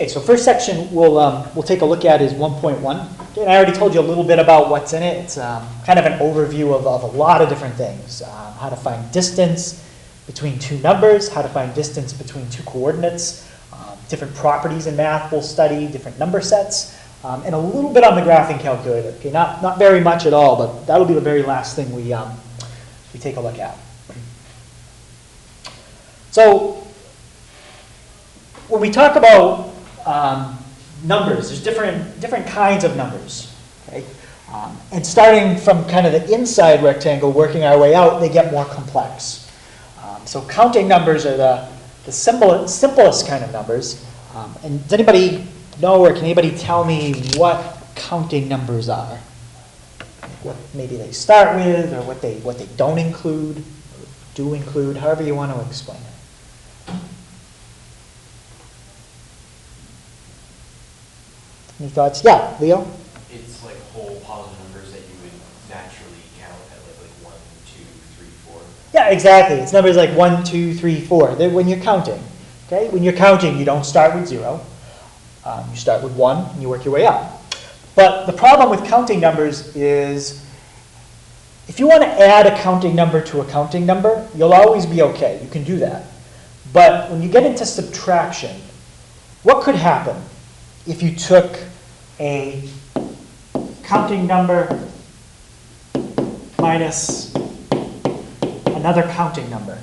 Okay, so first section we'll take a look at is 1.1. Okay, and I already told you a little bit about what's in it. It's kind of an overview of a lot of different things. How to find distance between two numbers, how to find distance between two coordinates, different properties in math we'll study, different number sets, and a little bit on the graphing calculator. Okay, not very much at all, but that'll be the very last thing we take a look at. So when we talk about numbers, there's different kinds of numbers. Okay? And starting from kind of the inside rectangle, working our way out, they get more complex. So counting numbers are the simplest kind of numbers. And does anybody know, or can anybody tell me what counting numbers are? What maybe they start with, or what they don't include, or do include, however you want to explain it. Any thoughts? Yeah, Leo? It's like whole positive numbers that you would naturally count at like 1, 2, 3, 4. Yeah, exactly. It's numbers like 1, 2, 3, 4. They're when you're counting. Okay? When you're counting, you don't start with 0. You start with 1, and you work your way up. But the problem with counting numbers is if you want to add a counting number to a counting number, you'll always be okay. You can do that. But when you get into subtraction, what could happen if you took a counting number minus another counting number?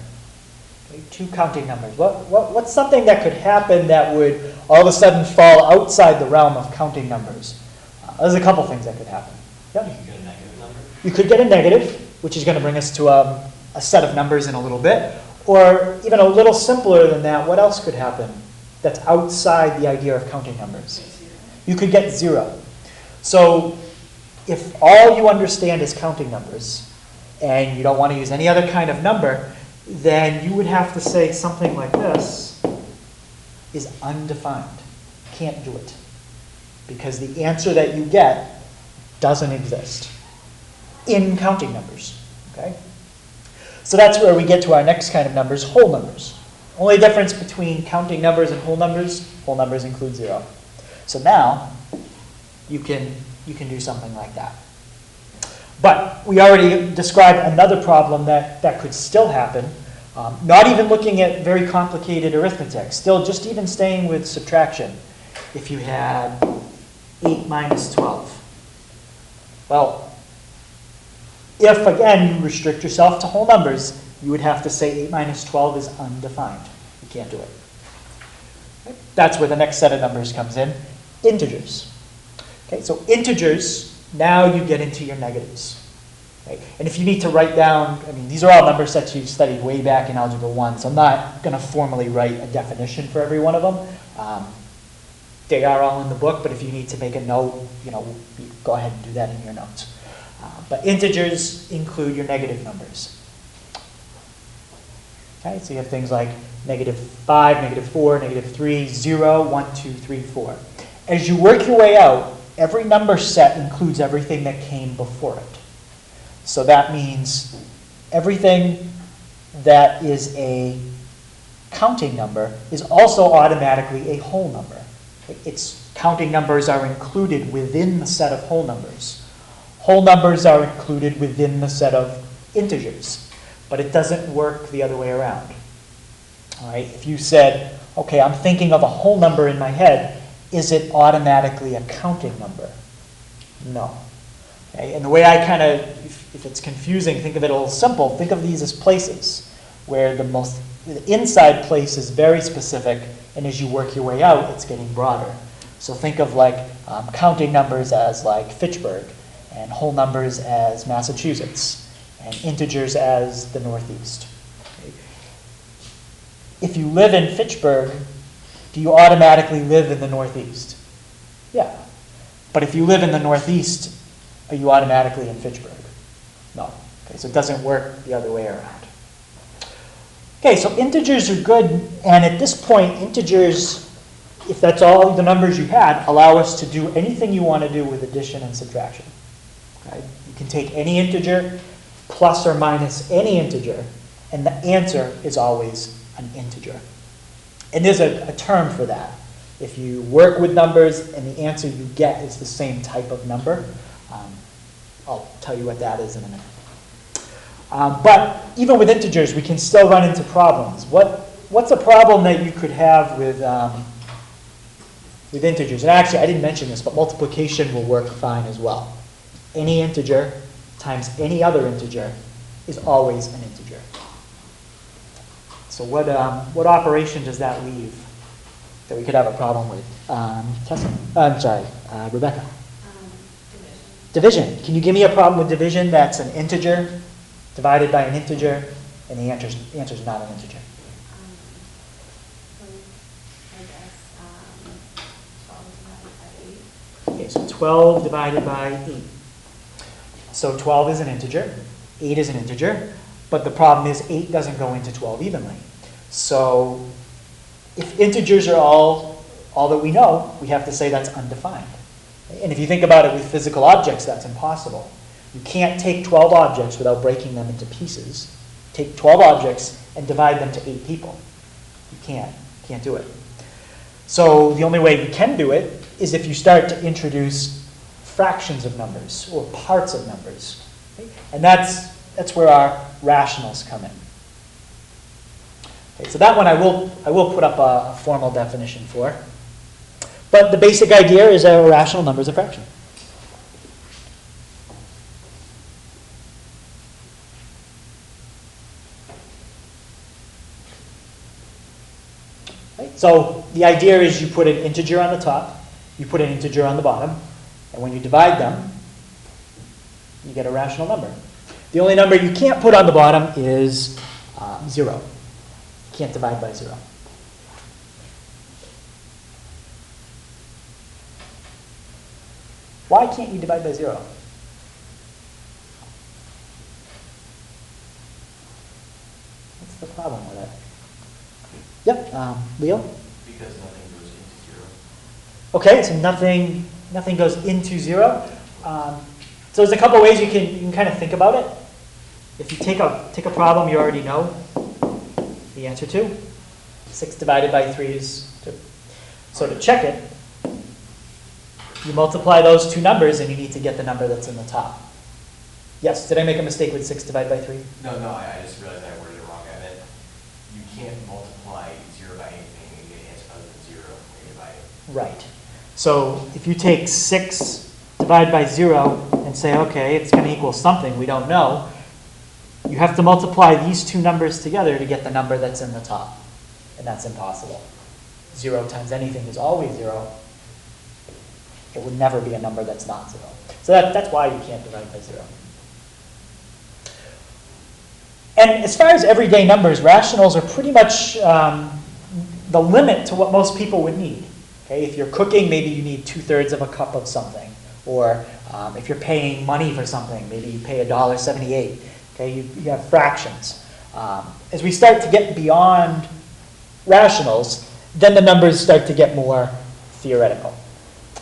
Okay, two counting numbers. What's something that could happen that would all of a sudden fall outside the realm of counting numbers? There's a couple things that could happen. Yep. You could get a negative number. You could get a negative, which is going to bring us to a set of numbers in a little bit. Or even a little simpler than that, what else could happen that's outside the idea of counting numbers? You could get 0. So if all you understand is counting numbers, and you don't want to use any other kind of number, then you would have to say something like this is undefined. Can't do it. Because the answer that you get doesn't exist in counting numbers. Okay? So that's where we get to our next kind of numbers, whole numbers. Only difference between counting numbers and whole numbers include 0. So now you can do something like that. But we already described another problem that could still happen, not even looking at very complicated arithmetic, still just even staying with subtraction. If you had 8 minus 12. Well, if, again, you restrict yourself to whole numbers, you would have to say 8 minus 12 is undefined. You can't do it. Okay? That's where the next set of numbers comes in, integers. Okay, so integers, now you get into your negatives. Okay? And if you need to write down, I mean, these are all number sets you studied way back in Algebra 1, so I'm not going to formally write a definition for every one of them. They are all in the book, but if you need to make a note, you go ahead and do that in your notes. But integers include your negative numbers. Okay, so you have things like -5, -4, -3, 0, 1, 2, 3, 4. As you work your way out, every number set includes everything that came before it. So that means everything that is a counting number is also automatically a whole number. Its counting numbers are included within the set of whole numbers. Whole numbers are included within the set of integers, but it doesn't work the other way around. All right? If you said, okay, I'm thinking of a whole number in my head, is it automatically a counting number? No. Okay? And the way I kind of, if it's confusing, think of it a little simple. Think of these as places, where the inside place is very specific, and as you work your way out, it's getting broader. So think of like counting numbers as like Fitchburg, and whole numbers as Massachusetts, and integers as the Northeast. Okay. If you live in Fitchburg, do you automatically live in the Northeast? Yeah. But if you live in the Northeast, are you automatically in Fitchburg? No. Okay, so it doesn't work the other way around. Okay, so integers are good, and at this point, integers, if that's all the numbers you had, allow us to do anything you want to do with addition and subtraction. Okay? You can take any integer, plus or minus any integer, and the answer is always an integer. And there's a term for that. If you work with numbers and the answer you get is the same type of number, I'll tell you what that is in a minute. But even with integers, we can still run into problems. What's a problem that you could have with integers? And actually, I didn't mention this, but multiplication will work fine as well. Any integer times any other integer is always an integer. So what operation does that leave that we could have a problem with? Tessa? I'm sorry, Rebecca. Division. Can you give me a problem with division that's an integer divided by an integer, and the answer's not an integer? I guess 12 divided by 8. Okay, so 12 divided by 8. So 12 is an integer, 8 is an integer, but the problem is 8 doesn't go into 12 evenly. So if integers are all that we know, we have to say that's undefined. And if you think about it with physical objects, that's impossible. You can't take 12 objects without breaking them into pieces. Take 12 objects and divide them to 8 people. You can't do it. So the only way you can do it is if you start to introduce fractions of numbers or parts of numbers. Okay? And that's where our rationals come in. Okay, so that one I will put up a formal definition for. But the basic idea is a rational number is a fraction. Right? So the idea is you put an integer on the top, you put an integer on the bottom, and when you divide them, you get a rational number. The only number you can't put on the bottom is 0. You can't divide by 0. Why can't you divide by 0? What's the problem with it? Yep, Leo? Because nothing goes into 0. Okay, so nothing goes into 0. So there's a couple ways you can kind of think about it. If you take a problem you already know the answer to, 6 divided by 3 is 2. So to check it, you multiply those two numbers and you need to get the number that's in the top. Yes, did I make a mistake with 6 divided by 3? No, I just realized I worded it wrong. I meant you can't multiply 0 by anything and get an answer other than 0 when you divide it. Right. So if you take 6 divided by 0 and say, okay, it's going to equal something we don't know, you have to multiply these two numbers together to get the number that's in the top. And that's impossible. 0 times anything is always 0. It would never be a number that's not 0. So that's why you can't divide by 0. And as far as everyday numbers, rationals are pretty much the limit to what most people would need. Okay? If you're cooking, maybe you need 2/3 of a cup of something. Or if you're paying money for something, maybe you pay $1.78. Okay? You have fractions. As we start to get beyond rationals, then the numbers start to get more theoretical.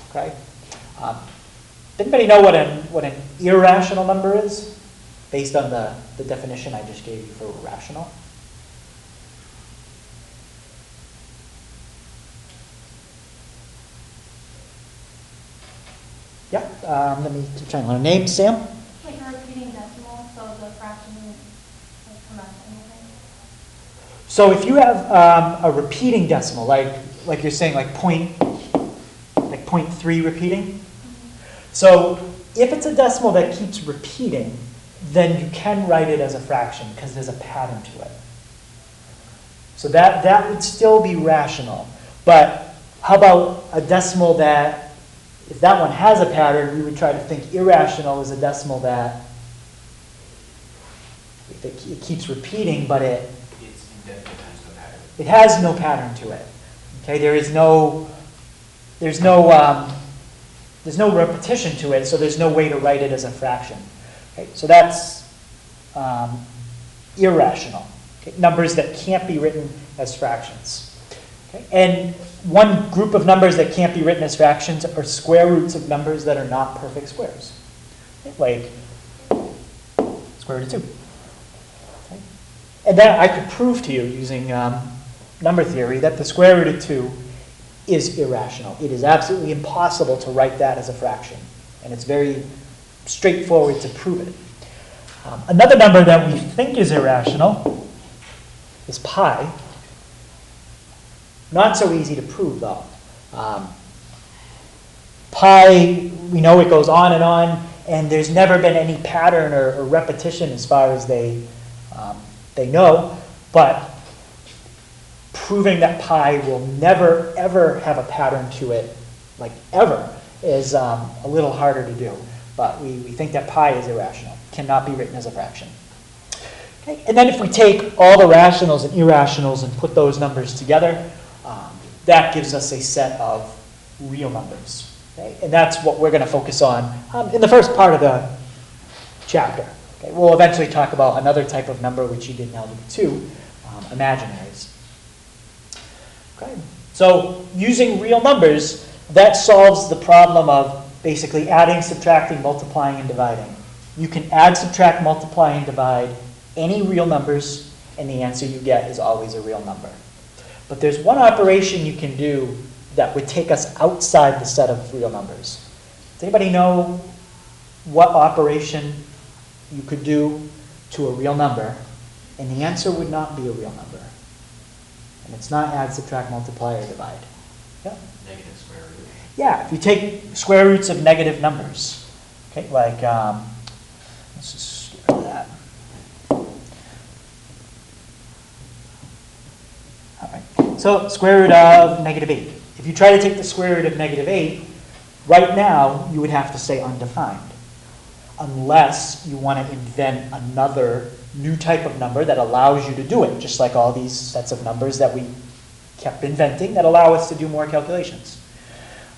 Okay? Anybody know what an irrational number is, based on the definition I just gave you for rational? Yeah, let me try and learn. Name, Sam? Like a repeating decimal, so the fraction would come out to anything. So if you have a repeating decimal, like you're saying, like 0.3 repeating. So if it's a decimal that keeps repeating, then you can write it as a fraction because there's a pattern to it. So that would still be rational. But how about a decimal that, if that one has a pattern, we would try to think irrational is a decimal that it keeps repeating, but It's indefinite, there's no pattern. it has no pattern to it. Okay, there's no repetition to it, so there's no way to write it as a fraction. Okay, so that's irrational. Okay, numbers that can't be written as fractions. Okay, and one group of numbers that can't be written as fractions are square roots of numbers that are not perfect squares. Okay, like square root of 2. Okay, and that I could prove to you using number theory that the square root of 2 is irrational. It is absolutely impossible to write that as a fraction. And it's very straightforward to prove it. Another number that we think is irrational is pi. Not so easy to prove, though. Pi, we know it goes on, and there's never been any pattern or repetition as far as they know. But proving that pi will never, ever have a pattern to it, like ever, is a little harder to do. But we think that pi is irrational, cannot be written as a fraction. Okay. And then if we take all the rationals and irrationals and put those numbers together, that gives us a set of real numbers. Okay. And that's what we're going to focus on in the first part of the chapter. Okay. We'll eventually talk about another type of number which you did in Algebra 2, imaginaries. Okay. So using real numbers, that solves the problem of basically adding, subtracting, multiplying, and dividing. You can add, subtract, multiply, and divide any real numbers, and the answer you get is always a real number. But there's one operation you can do that would take us outside the set of real numbers. Does anybody know what operation you could do to a real number, and the answer would not be a real number? And it's not add, subtract, multiply, or divide. Yeah? Negative square root. Yeah, if you take square roots of negative numbers, okay, like, let's just get rid of that. All right, so square root of negative 8. If you try to take the square root of negative 8, right now you would have to say undefined, unless you want to invent another new type of number that allows you to do it, just like all these sets of numbers that we kept inventing that allow us to do more calculations.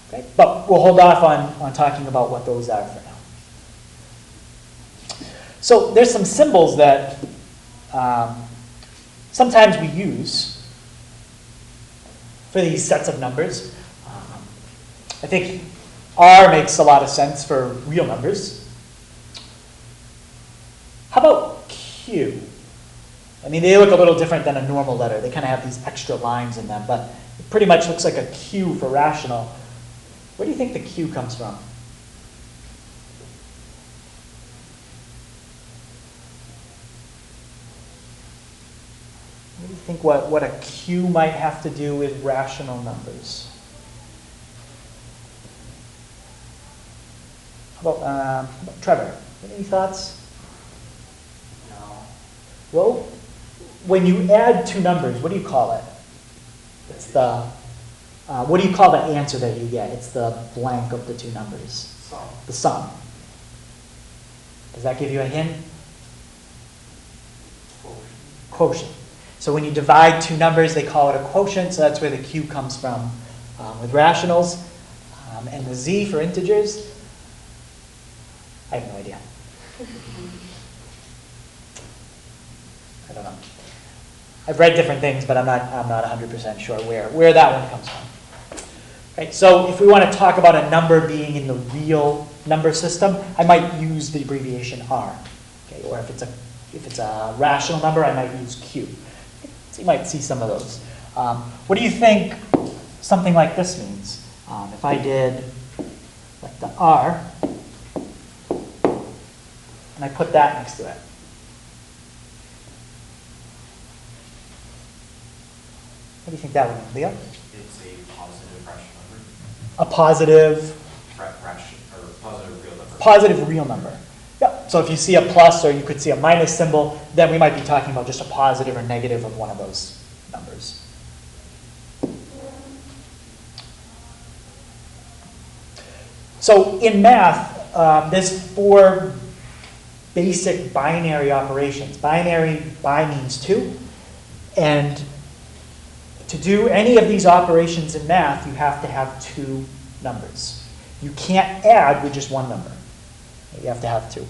Okay? But we'll hold off on talking about what those are for now. So there's some symbols that sometimes we use for these sets of numbers. I think R makes a lot of sense for real numbers. How about Q? I mean, they look a little different than a normal letter. They kind of have these extra lines in them, but it pretty much looks like a Q for rational. Where do you think the Q comes from? What do you think what a Q might have to do with rational numbers? How about Trevor? Any thoughts? No. Well, when you add two numbers, what do you call it? It's the, what do you call the answer that you get? It's the blank of the two numbers. Sum. The sum. Does that give you a hint? Quotient. So when you divide two numbers, they call it a quotient, so that's where the Q comes from with rationals. And the Z for integers, I have no idea. I don't know. I've read different things, but I'm not 100% sure where that one comes from. Right, so if we want to talk about a number being in the real number system, I might use the abbreviation R. Okay, or if it's a rational number, I might use Q. So you might see some of those. What do you think something like this means? If I did like the R, and I put that next to it. What do you think that would mean, Leo? It's a positive rational number. A positive? Positive real number. Positive real number. Yeah. So if you see a plus or you could see a minus symbol, then we might be talking about just a positive or negative of one of those numbers. So in math, there's 4 basic binary operations. Binary, bi means 2. And to do any of these operations in math, you have to have 2 numbers. You can't add with just one number. You have to have 2.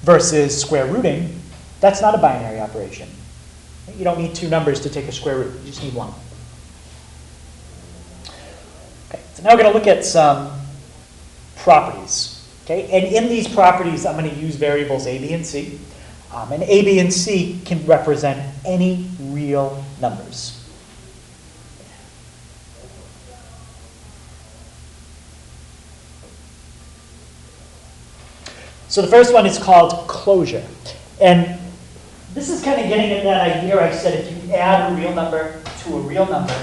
Versus square rooting, that's not a binary operation. You don't need 2 numbers to take a square root. You just need 1. Okay, so now we're going to look at some properties. Okay, and in these properties, I'm going to use variables a, b, and c. And a, b, and c can represent any real numbers. So the first one is called closure. And this is kind of getting at that idea I said if you add a real number to a real number,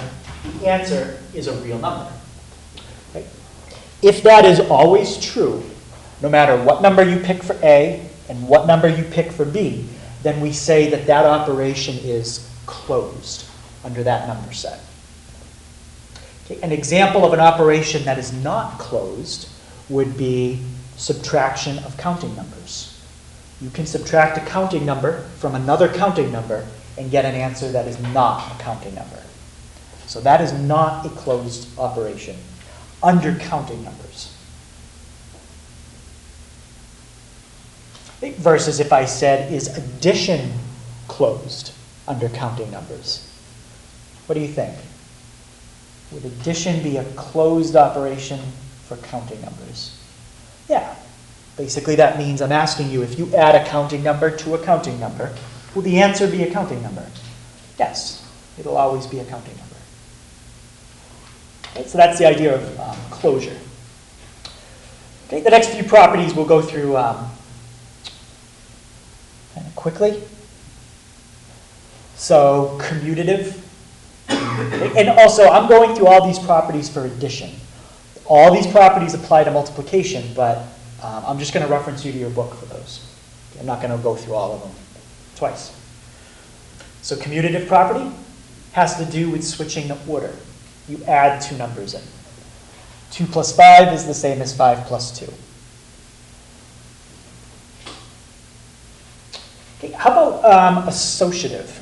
the answer is a real number. Right? If that is always true, no matter what number you pick for A and what number you pick for B, then we say that that operation is closed under that number set. Okay, an example of an operation that is not closed would be subtraction of counting numbers. You can subtract a counting number from another counting number and get an answer that is not a counting number. So that is not a closed operation under counting numbers. Versus if I said, is addition closed under counting numbers? What do you think? Would addition be a closed operation for counting numbers? Yeah. Basically that means I'm asking you if you add a counting number to a counting number, will the answer be a counting number? Yes. It'll always be a counting number. Okay, so that's the idea of closure. Okay, the next few properties we'll go through kind of quickly. So commutative. And also, I'm going through all these properties for addition. All these properties apply to multiplication, but I'm just going to reference you to your book for those. I'm not going to go through all of them twice. So commutative property has to do with switching the order. You add two numbers in. 2 plus 5 is the same as 5 plus 2. Okay, how about associative?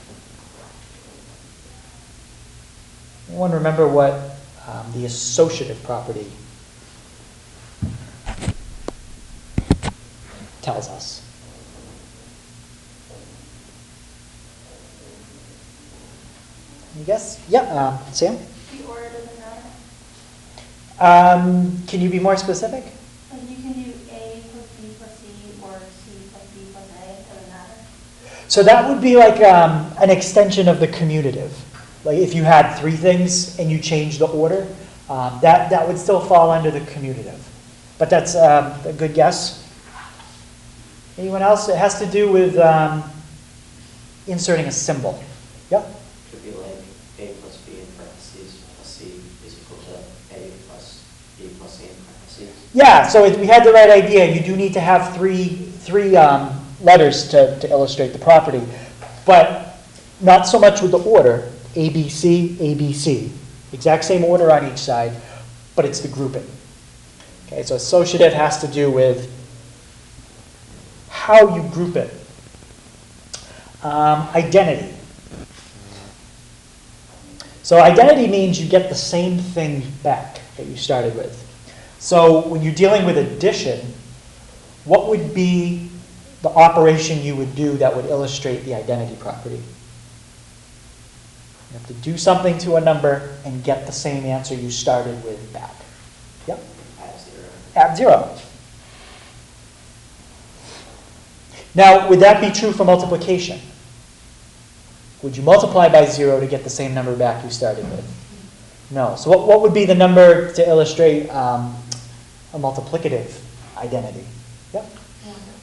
Anyone remember what the associative property tells us? You guess? Yeah, Sam? The order doesn't matter. Can you be more specific? Like you can do A plus B plus C or C plus B plus A, it doesn't matter. So that would be like an extension of the commutative. Like if you had three things and you changed the order, that would still fall under the commutative. But that's a good guess. Anyone else? It has to do with inserting a symbol. Yeah? Could be like A plus B in parentheses plus C is equal to A plus B plus C in parentheses. Yeah, so we had the right idea. You do need to have three letters to illustrate the property. But not so much with the order. ABC, ABC. Exact same order on each side, but it's the grouping. Okay, so associative has to do with how you group it. Identity. So identity means you get the same thing back that you started with. So when you're dealing with addition, what would be the operation you would do that would illustrate the identity property? You have to do something to a number and get the same answer you started with back. Yep. Add 0. Now, would that be true for multiplication? Would you multiply by 0 to get the same number back you started with? No. So what would be the number to illustrate a multiplicative identity? Yep.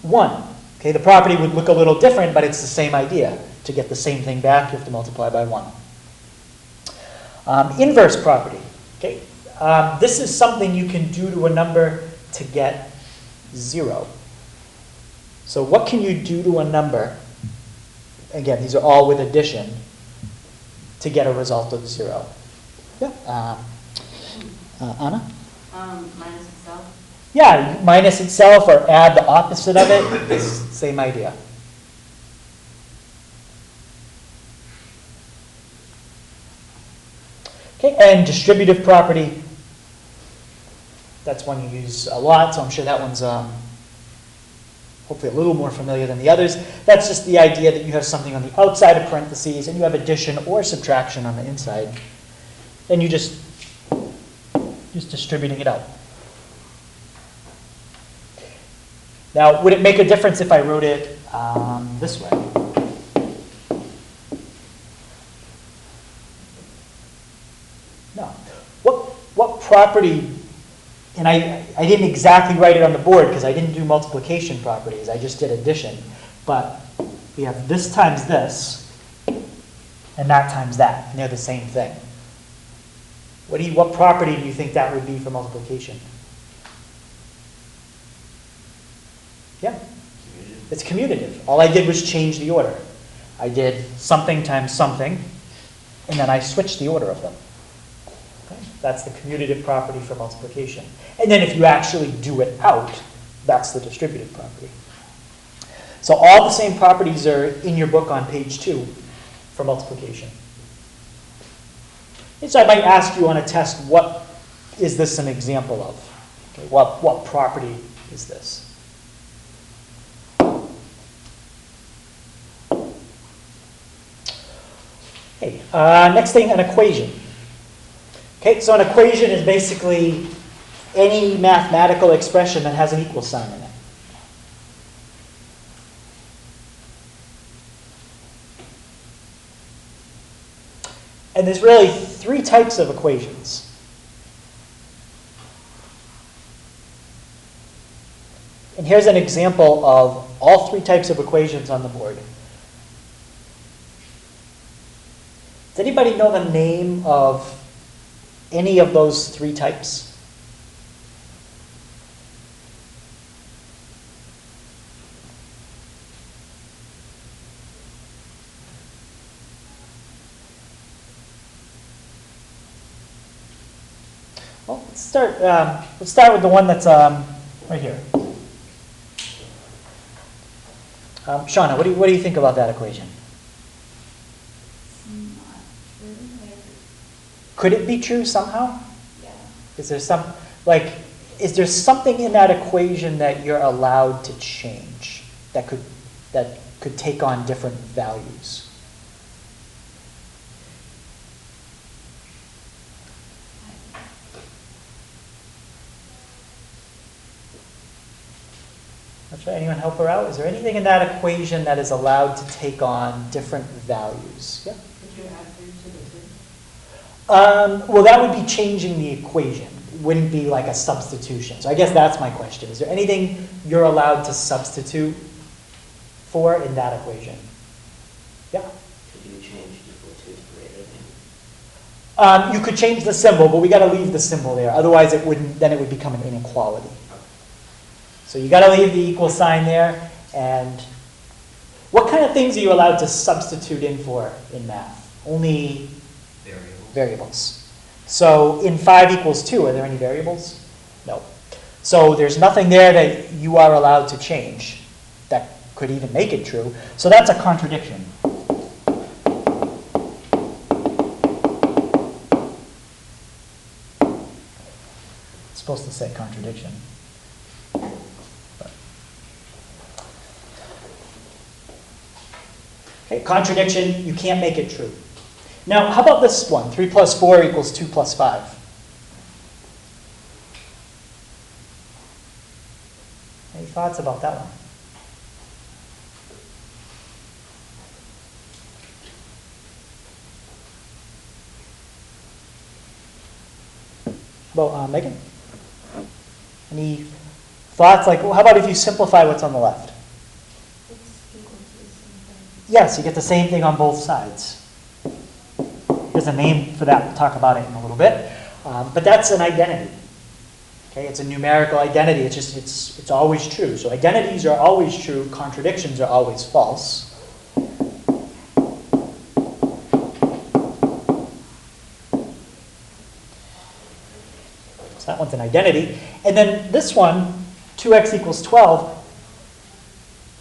1. Okay, the property would look a little different, but it's the same idea. To get the same thing back, you have to multiply by 1. Inverse property. Okay, this is something you can do to a number to get 0. So what can you do to a number? Again, these are all with addition to get a result of 0. Yeah. Anna? Minus itself. Yeah, minus itself or add the opposite of it. It's the same idea. Okay, and distributive property, that's one you use a lot, so I'm sure that one's hopefully a little more familiar than the others. That's just the idea that you have something on the outside of parentheses and you have addition or subtraction on the inside. And you just distributing it out. Now, would it make a difference if I wrote it this way? No. What property and I didn't exactly write it on the board because I didn't do multiplication properties, I just did addition. But we have this times this, and that times that, and they're the same thing. What property do you think that would be for multiplication? Yeah, it's commutative. All I did was change the order. I did something times something, and then I switched the order of them. Okay? That's the commutative property for multiplication. And then if you actually do it out, that's the distributive property. So all the same properties are in your book on page 2 for multiplication. And so I might ask you on a test, what is this an example of? Okay, what property is this? Okay, next thing, an equation. Okay, so an equation is basically any mathematical expression that has an equal sign in it. And there's really 3 types of equations. And here's an example of all 3 types of equations on the board. Does anybody know the name of any of those 3 types? Well, let's start with the one that's right here. Shauna, what do you think about that equation? Could it be true somehow? Yeah. Is there something in that equation that you're allowed to change that could take on different values? That's right. Anyone help her out? Is there anything in that equation that is allowed to take on different values? Yeah. Could you add 3 to the 2? Well, that would be changing the equation. It wouldn't be like a substitution. So I guess that's my question. Is there anything you're allowed to substitute for in that equation? Yeah? Could you change equal to greater than? You could change the symbol, but we got to leave the symbol there. Otherwise, it would become an inequality. So you got to leave the equal sign there. And what kind of things are you allowed to substitute in for in math? Only variables. So in 5 equals 2, are there any variables? No. So there's nothing there that you are allowed to change that could even make it true. So that's a contradiction. It's supposed to say contradiction. Okay, contradiction, you can't make it true. Now, how about this one? 3 plus 4 equals 2 plus 5. Any thoughts about that one? Well, Megan? Any thoughts? Like, well, how about if you simplify what's on the left? It's equal to the same thing. Yes, you get the same thing on both sides. There's a name for that. We'll talk about it in a little bit. But that's an identity. Okay, it's a numerical identity. It's always true. So identities are always true. Contradictions are always false. So that one's an identity. And then this one, 2x equals 12,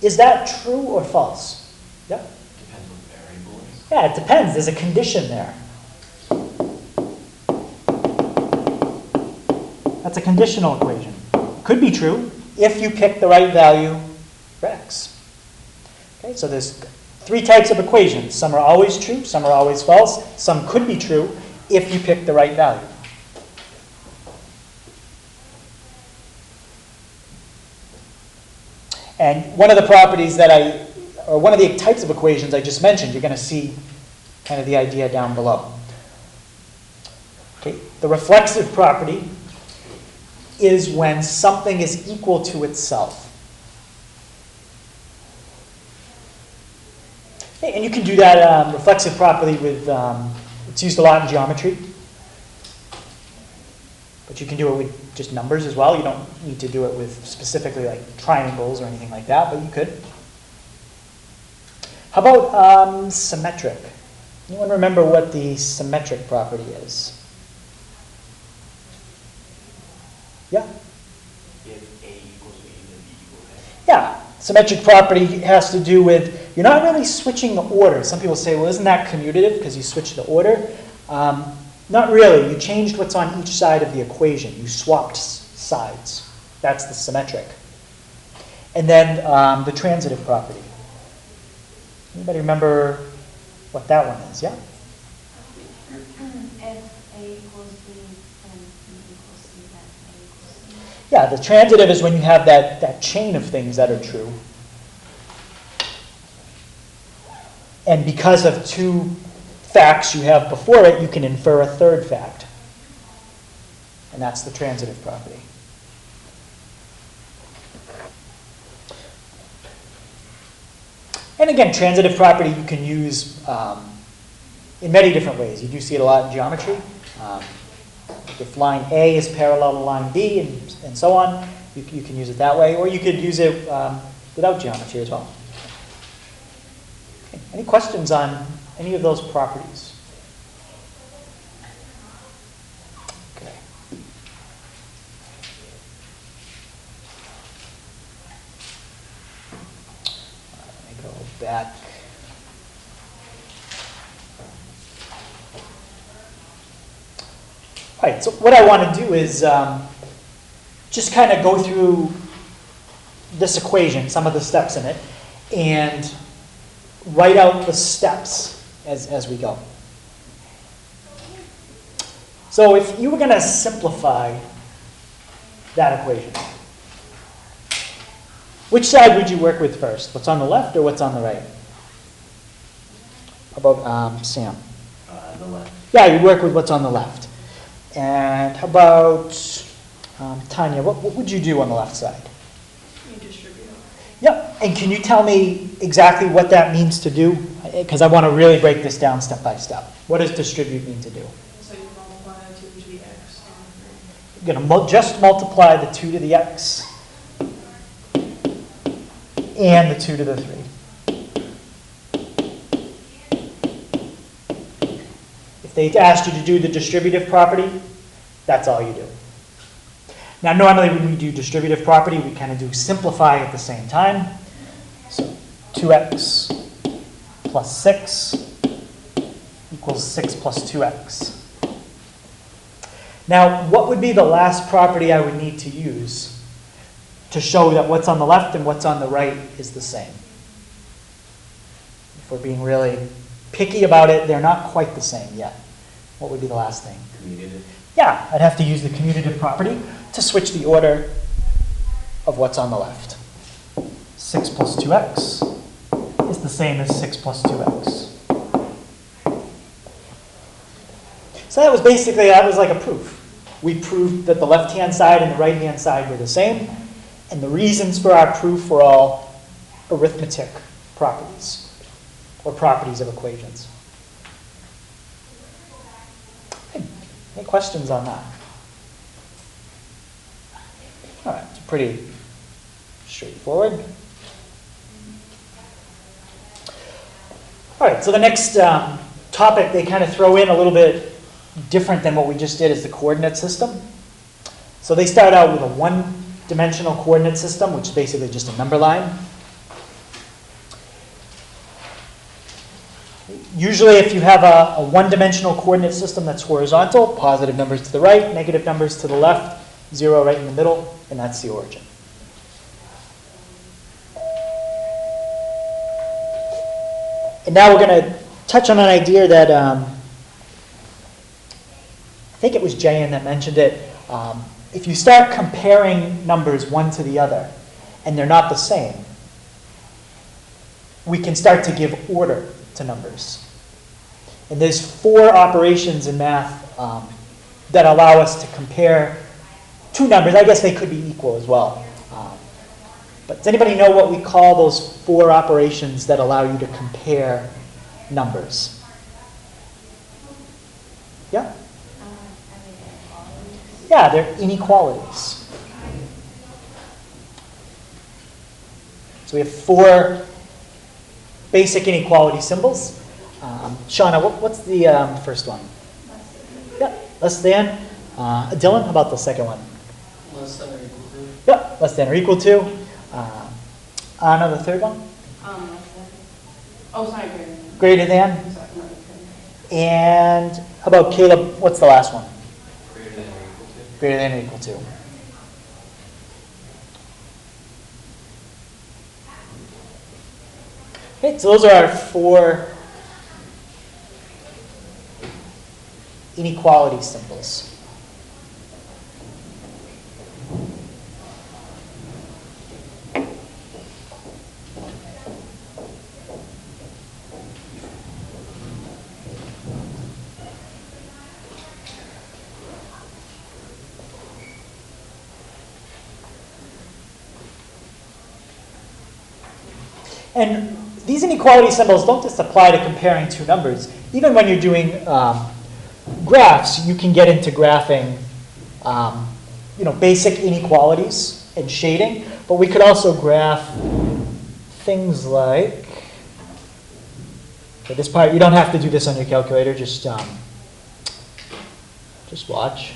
is that true or false? Yeah? Depends what the variable is. Yeah, it depends. There's a condition there. That's a conditional equation. Could be true if you pick the right value for x. Okay, so there's 3 types of equations. Some are always true, some are always false. Some could be true if you pick the right value. And one of the properties that or one of the types of equations I just mentioned, you're going to see kind of the idea down below. Okay, the reflexive property is when something is equal to itself. Okay, and you can do that reflexive property with, it's used a lot in geometry. But you can do it with just numbers as well. You don't need to do it with specifically like triangles or anything like that, but you could. How about symmetric? Anyone remember what the symmetric property is? Yeah? If A equals B, then B equals A. Yeah. Symmetric property has to do with, you're not really switching the order. Some people say, well, isn't that commutative because you switched the order? Not really. You changed what's on each side of the equation. You swapped sides. That's the symmetric. And then the transitive property. Anybody remember what that one is? Yeah? If A equals B, then B equals C, then A equals C. Yeah, the transitive is when you have that chain of things that are true. And because of two facts you have before it, you can infer a third fact. And that's the transitive property. And again, transitive property you can use in many different ways. You do see it a lot in geometry. If line A is parallel to line B and so on, you can use it that way. Or you could use it without geometry as well. Okay. Any questions on any of those properties? Okay. Let me go back. All right, so what I want to do is just kind of go through this equation, some of the steps in it, and write out the steps as we go. So if you were going to simplify that equation, which side would you work with first? What's on the left or what's on the right? How about Sam? The left. Yeah, you work with what's on the left. And how about Tanya? What would you do on the left side? You distribute. Yep. And can you tell me exactly what that means to do? Because I want to really break this down step by step. What does distribute mean to do? So you multiply 2 to the x and 3. You're going to just multiply the 2 to the x and the 2 to the 3. If they asked you to do the distributive property, that's all you do. Now, normally when we do distributive property, we kind of do simplify at the same time. So 2x plus 6 equals 6 plus 2x. Now, what would be the last property I would need to use to show that what's on the left and what's on the right is the same? If we're being really picky about it, they're not quite the same yet. What would be the last thing? Commutative. Yeah, I'd have to use the commutative property to switch the order of what's on the left. 6 plus 2x is the same as 6 plus 2x. So that was basically, that was like a proof. We proved that the left-hand side and the right-hand side were the same, and the reasons for our proof were all arithmetic properties, or properties of equations. Any questions on that? All right, it's pretty straightforward. All right, so the next topic they kind of throw in a little bit different than what we just did is the coordinate system. So they start out with a one-dimensional coordinate system, which is basically just a number line. Usually if you have a one-dimensional coordinate system that's horizontal, positive numbers to the right, negative numbers to the left, 0 right in the middle, and that's the origin. And now we're going to touch on an idea that I think it was Jayan that mentioned it. If you start comparing numbers one to the other, and they're not the same, we can start to give order to numbers. And there's 4 operations in math that allow us to compare two numbers. I guess they could be equal as well. But does anybody know what we call those four operations that allow you to compare numbers? Yeah? Yeah, they're inequalities. So we have four basic inequality symbols. Shauna, what's the first one? Yeah, less than. Dylan, how about the second one? Less than or equal to. Yeah, less than or equal to. Anna, the third one? Oh, sorry, greater than. Greater than. Sorry, no, okay. And how about Caleb, what's the last one? Greater than or equal to? Greater than or equal to. Okay, so those are our four inequality symbols. And these inequality symbols don't just apply to comparing two numbers. Even when you're doing graphs, you can get into graphing basic inequalities and shading. But we could also graph things like, okay, this part, you don't have to do this on your calculator, just watch.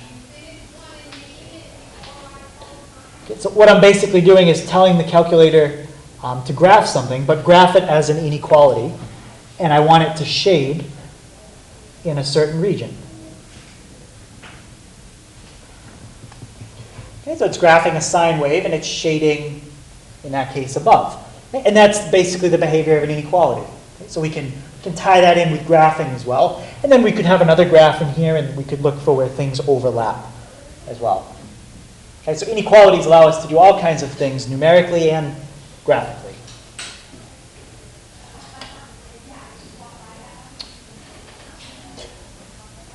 Okay, so what I'm basically doing is telling the calculator to graph something, but graph it as an inequality, and I want it to shade in a certain region. Okay, so it's graphing a sine wave, and it's shading, in that case, above. Okay, and that's basically the behavior of an inequality. Okay, so we can tie that in with graphing as well, and then we could have another graph in here, and we could look for where things overlap as well. Okay, so inequalities allow us to do all kinds of things numerically and graphically.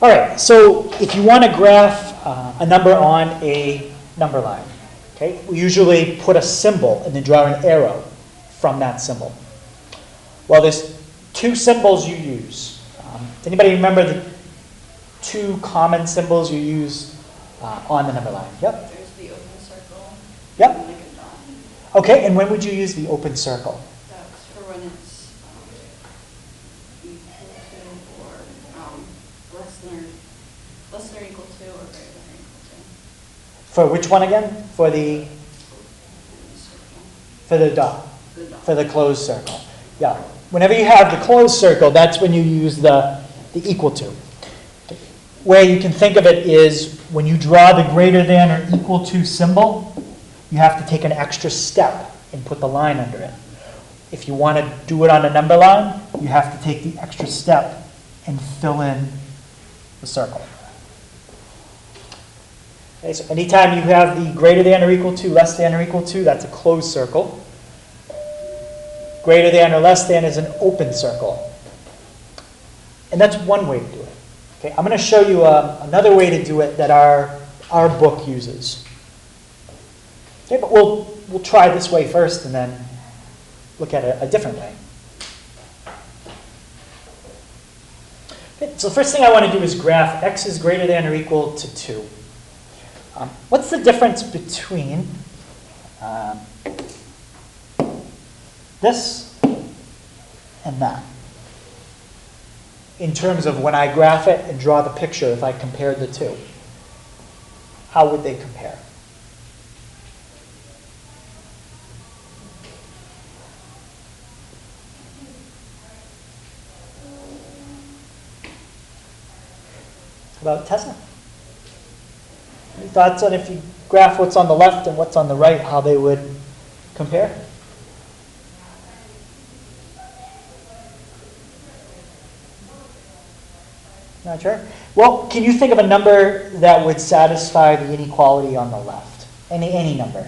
All right, so if you want to graph a number on a number line, okay, we usually put a symbol and then draw an arrow from that symbol. Well, there's two symbols you use. Does anybody remember the two common symbols you use on the number line? Yep. There's the open circle. Yep. And like a dot. Okay, and when would you use the open circle? That's for when it's equal to or less than or equal to or greater than or equal to. For which one again? For the dot. The dot. For the closed circle. Yeah. Whenever you have the closed circle, that's when you use the equal to. Way you can think of it is when you draw the greater than or equal to symbol, you have to take an extra step and put the line under it. If you want to do it on a number line, you have to take the extra step and fill in the circle. Okay, so anytime you have the greater than or equal to, less than or equal to, that's a closed circle. Greater than or less than is an open circle. And that's one way to do it. Okay, I'm going to show you another way to do it that our book uses. Okay, but we'll try this way first and then look at a different way. Okay, so the first thing I want to do is graph x is greater than or equal to 2. What's the difference between this and that? In terms of when I graph it and draw the picture, if I compared the two, how would they compare? How about Tessa? Any thoughts on if you graph what's on the left and what's on the right, how they would compare? Not sure? Well, can you think of a number that would satisfy the inequality on the left? Any number.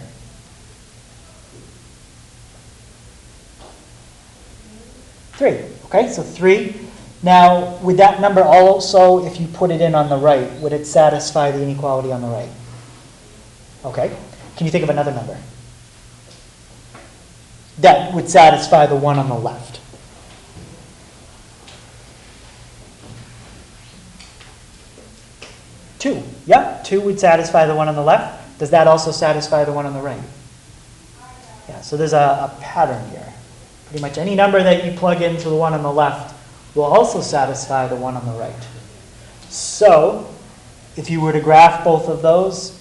Three. Okay, so 3. Now, would that number also, if you put it in on the right, would it satisfy the inequality on the right? Okay. Can you think of another number that would satisfy the one on the left? Two. Yep, 2 would satisfy the one on the left. Does that also satisfy the one on the right? Yeah, so there's a pattern here. Pretty much any number that you plug into the one on the left will also satisfy the one on the right. So, if you were to graph both of those,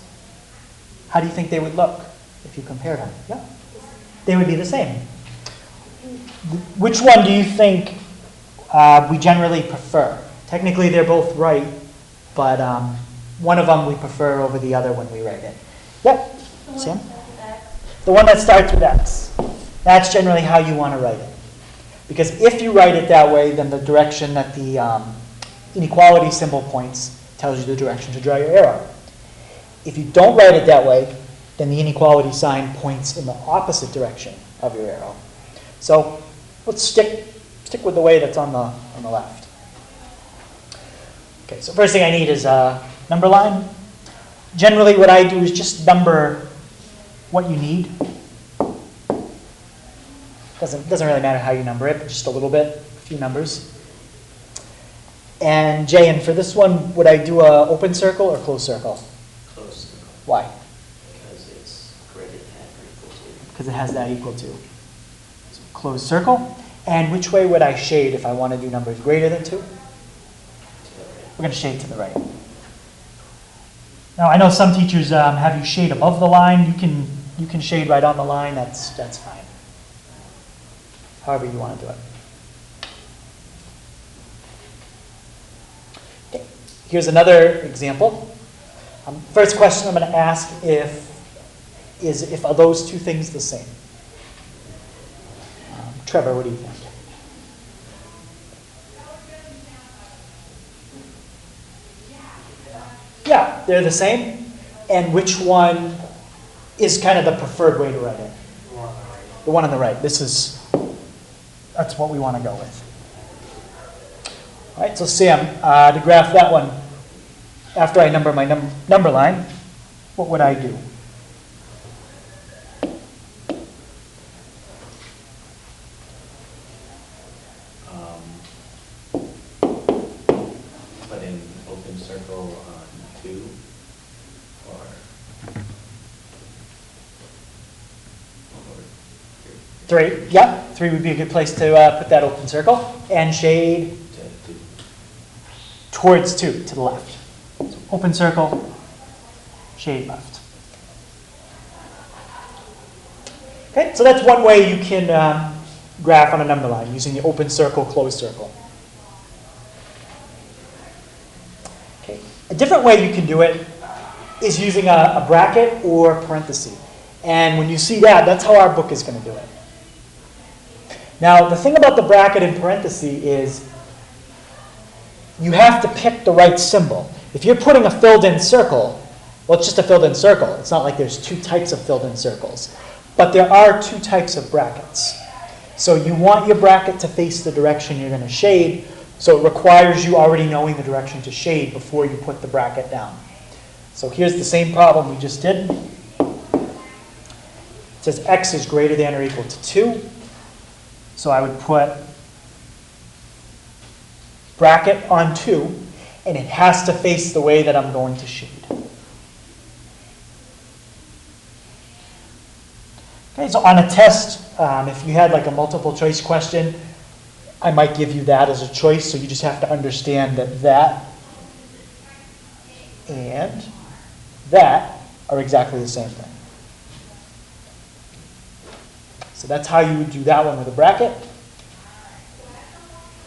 how do you think they would look if you compared them? Yeah, they would be the same. Which one do you think we generally prefer? Technically, they're both right, but one of them we prefer over the other when we write it. Yep, Sam? The one that starts with X. That's generally how you want to write it. Because if you write it that way, then the direction that the inequality symbol points tells you the direction to draw your arrow. If you don't write it that way, then the inequality sign points in the opposite direction of your arrow. So let's stick with the way that's on the left. Okay, so first thing I need is a number line. Generally what I do is just number what you need. Doesn't really matter how you number it, but just a little bit, a few numbers. And Jay, and for this one, would I do an open circle or closed circle? Closed circle. Why? Because it's greater than or equal to. Because it has that equal to. So closed circle. And which way would I shade if I want to do numbers greater than 2? To the right. We're going to shade to the right. Now, I know some teachers have you shade above the line. You can shade right on the line. That's fine. However you want to do it. Okay. Here's another example. First question I'm going to ask if are those two things the same? Trevor, what do you think? Yeah, they're the same. And which one is kind of the preferred way to write it? The one on the right. That's what we want to go with. All right, so Sam, to graph that one, after I number my number line, what would I do? Put in open circle on 2, or 3. Yep, 3 would be a good place to put that open circle. And shade towards 2, to the left. So open circle, shade left. Okay, so that's one way you can graph on a number line, using the open circle, closed circle. Okay. A different way you can do it is using a bracket or parenthesis. And when you see that, that's how our book is going to do it. Now, the thing about the bracket and parenthesis is you have to pick the right symbol. If you're putting a filled-in circle, well, it's just a filled-in circle. It's not like there's 2 types of filled-in circles. But there are 2 types of brackets. So you want your bracket to face the direction you're going to shade, so it requires you already knowing the direction to shade before you put the bracket down. So here's the same problem we just did. It says x is greater than or equal to 2. So I would put bracket on 2, and it has to face the way that I'm going to shade. Okay, so on a test, if you had like a multiple choice question, I might give you that as a choice, so you just have to understand that that and that are exactly the same thing. So that's how you would do that one with a bracket.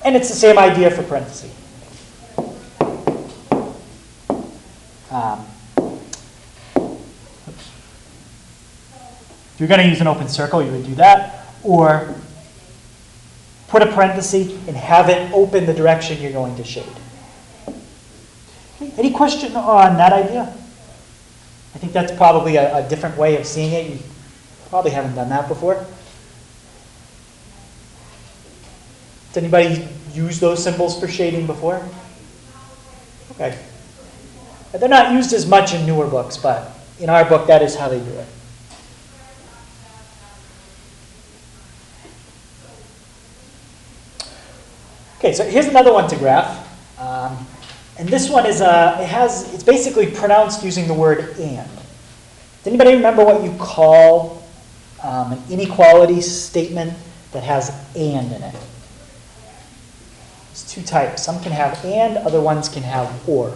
And it's the same idea for parentheses. If you're going to use an open circle, you would do that. Or put a parenthesis and have it open the direction you're going to shade. Okay. Any question on that idea? I think that's probably a different way of seeing it. You probably haven't done that before. Does anybody use those symbols for shading before? Okay. They're not used as much in newer books, but in our book, that is how they do it. Okay, so here's another one to graph. And this one is, it's basically pronounced using the word and. Does anybody remember what you call an inequality statement that has and in it? There's two types. Some can have and, other ones can have or.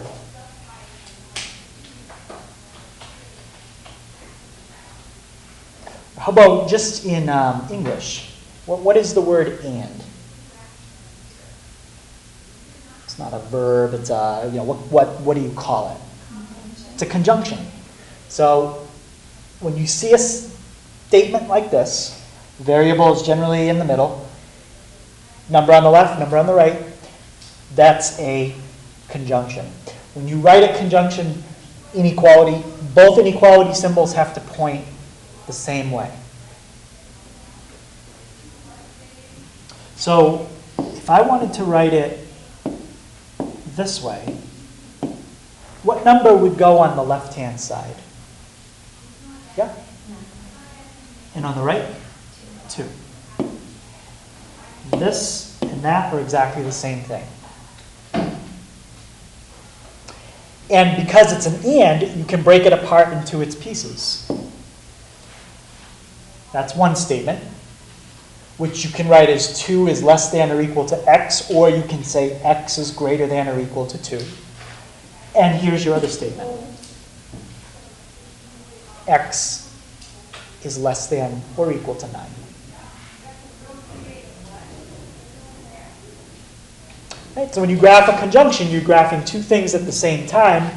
How about just in English? What is the word and? It's not a verb. It's a, what do you call it? It's a conjunction. So when you see a statement like this, variable is generally in the middle, number on the left, number on the right, that's a conjunction. When you write a conjunction inequality, both inequality symbols have to point the same way. So if I wanted to write it this way, what number would go on the left-hand side? Yeah? And on the right? 2. This and that are exactly the same thing. And because it's an and, you can break it apart into its pieces. That's one statement, which you can write as 2 is less than or equal to x, or you can say x is greater than or equal to 2. And here's your other statement. X is less than or equal to 9. Right, so when you graph a conjunction, you're graphing two things at the same time.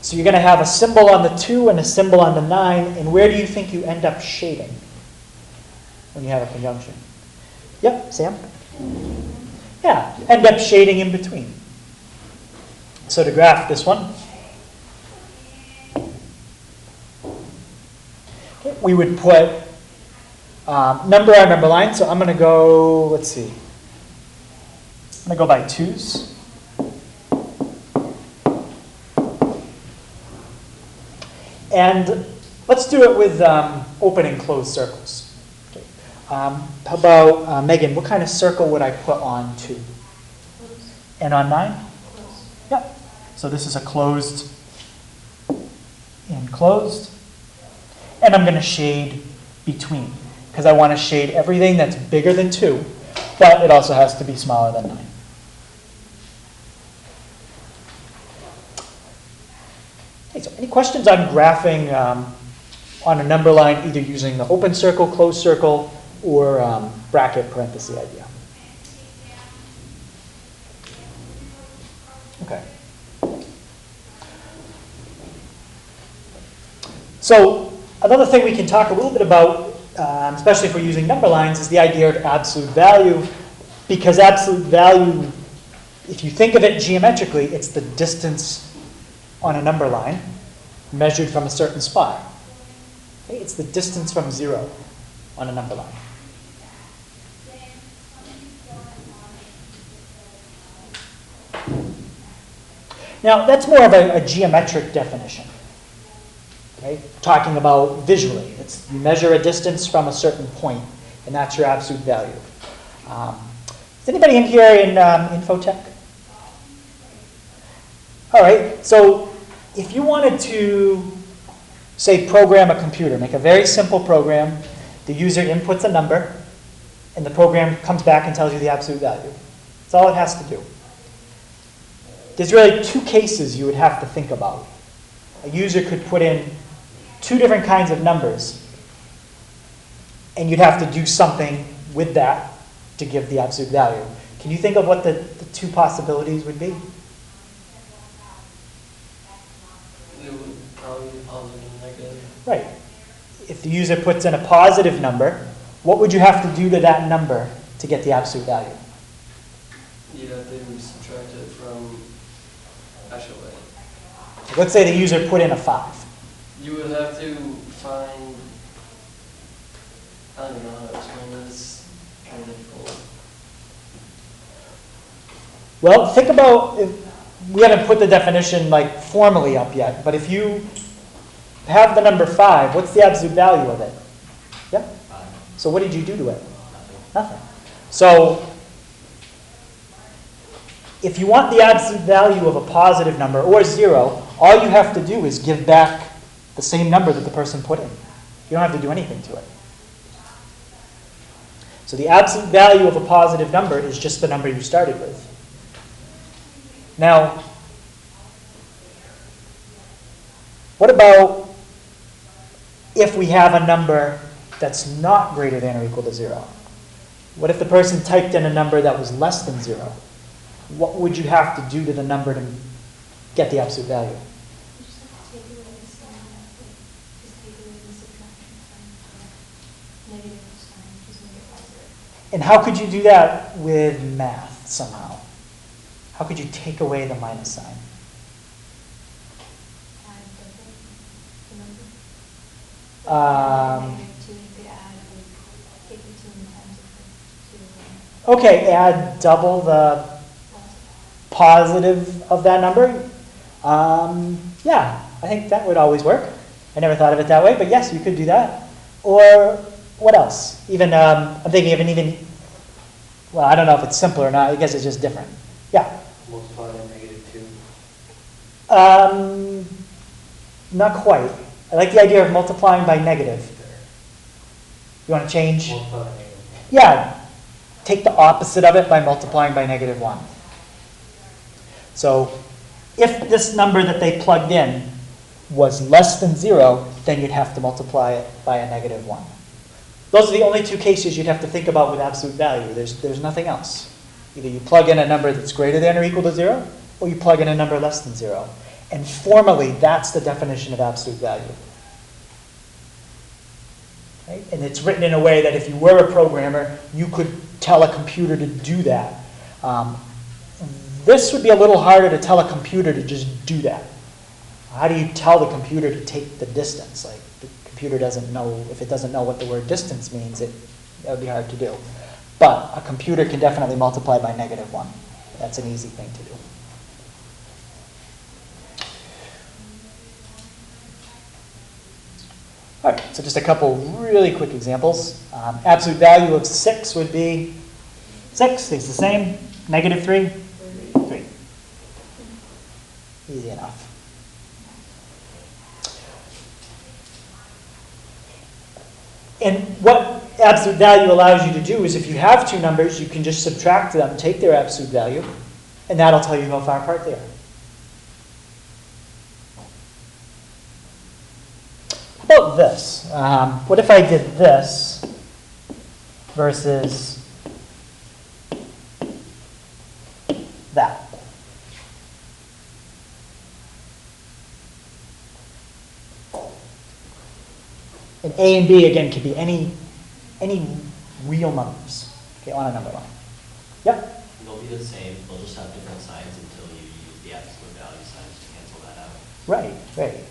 So you're going to have a symbol on the 2 and a symbol on the 9. And where do you think you end up shading when you have a conjunction? Yep, Sam? Yeah, you end up shading in between. So to graph this one, okay, we would put number on number line. So I'm going to go, let's see. I'm going to go by 2s. And let's do it with open and closed circles. Okay. How about, Megan, what kind of circle would I put on 2? And on 9? Yep. So this is a closed and closed. And I'm going to shade between, because I want to shade everything that's bigger than 2, but it also has to be smaller than 9. Okay, so any questions on graphing on a number line, either using the open circle, closed circle, or bracket parenthesis idea? Okay. So another thing we can talk a little bit about, especially if we're using number lines, is the idea of absolute value. Because absolute value, if you think of it geometrically, it's the distance on a number line measured from a certain spot. Okay? It's the distance from 0 on a number line. Now, that's more of a geometric definition. Okay? Talking about visually. It's you measure a distance from a certain point, and that's your absolute value. Is anybody in here in infotech? All right, so if you wanted to, say, program a computer, make a very simple program, the user inputs a number, and the program comes back and tells you the absolute value. That's all it has to do. There's really 2 cases you would have to think about. A user could put in 2 different kinds of numbers, and you'd have to do something with that to give the absolute value. Can you think of what the 2 possibilities would be? It would probably be positive and negative. Right. If the user puts in a positive number, what would you have to do to that number to get the absolute value? You'd have to subtract it from, actually, Let's say the user put in a 5. you would have to find, I don't know how to explain this, kind of difficult. Well, think about, we haven't put the definition like formally up yet, but if you have the number 5. What's the absolute value of it? Yeah? 5, So what did you do to it? nothing. Nothing. So if you want the absolute value of a positive number or 0, all you have to do is give back the same number that the person put in. You don't have to do anything to it. So the absolute value of a positive number is just the number you started with. Now, what about if we have a number that's not greater than or equal to 0? What if the person typed in a number that was less than 0? What would you have to do to the number to get the absolute value? You just have to take away the sign, just take away the subtraction sign, negative sign, just make it positive. And how could you do that with math somehow? How could you take away the minus sign? Add the number. Um, Negative 2, you could add, like, take the 2 and times it by 2. okay, add double the positive of that number. Yeah, I think that would always work. I never thought of it that way, but yes, you could do that. Or what else? Even I'm thinking of an even, well, I don't know if it's simpler or not. I guess it's just different. Yeah. Multiply by -2. Not quite. I like the idea of multiplying by negative. You want to change? Multiply by -1. Yeah. Take the opposite of it by multiplying by -1. So if this number that they plugged in was less than 0, then you'd have to multiply it by a -1. Those are the only two cases you'd have to think about with absolute value. There's nothing else. Either you plug in a number that's greater than or equal to 0, or you plug in a number less than 0. And formally, that's the definition of absolute value. Right? And it's written in a way that if you were a programmer, you could tell a computer to do that. This would be a little harder to tell a computer to just do that. How do you tell the computer to take the distance? Like, the computer doesn't know, if it doesn't know what the word distance means, that would be hard to do. But a computer can definitely multiply by -1. That's an easy thing to do. All right, so just a couple really quick examples. Absolute value of 6 would be 6 stays the same, -3, 3. Easy enough. And what absolute value allows you to do is if you have two numbers, you can just subtract them, take their absolute value, and that'll tell you how far apart they are. How about this? What if I did this versus that? And A and B, again, could be any real numbers. Okay, on a number line. Yep? They'll be the same, they'll just have different signs until you use the absolute value signs to cancel that out. Right, right.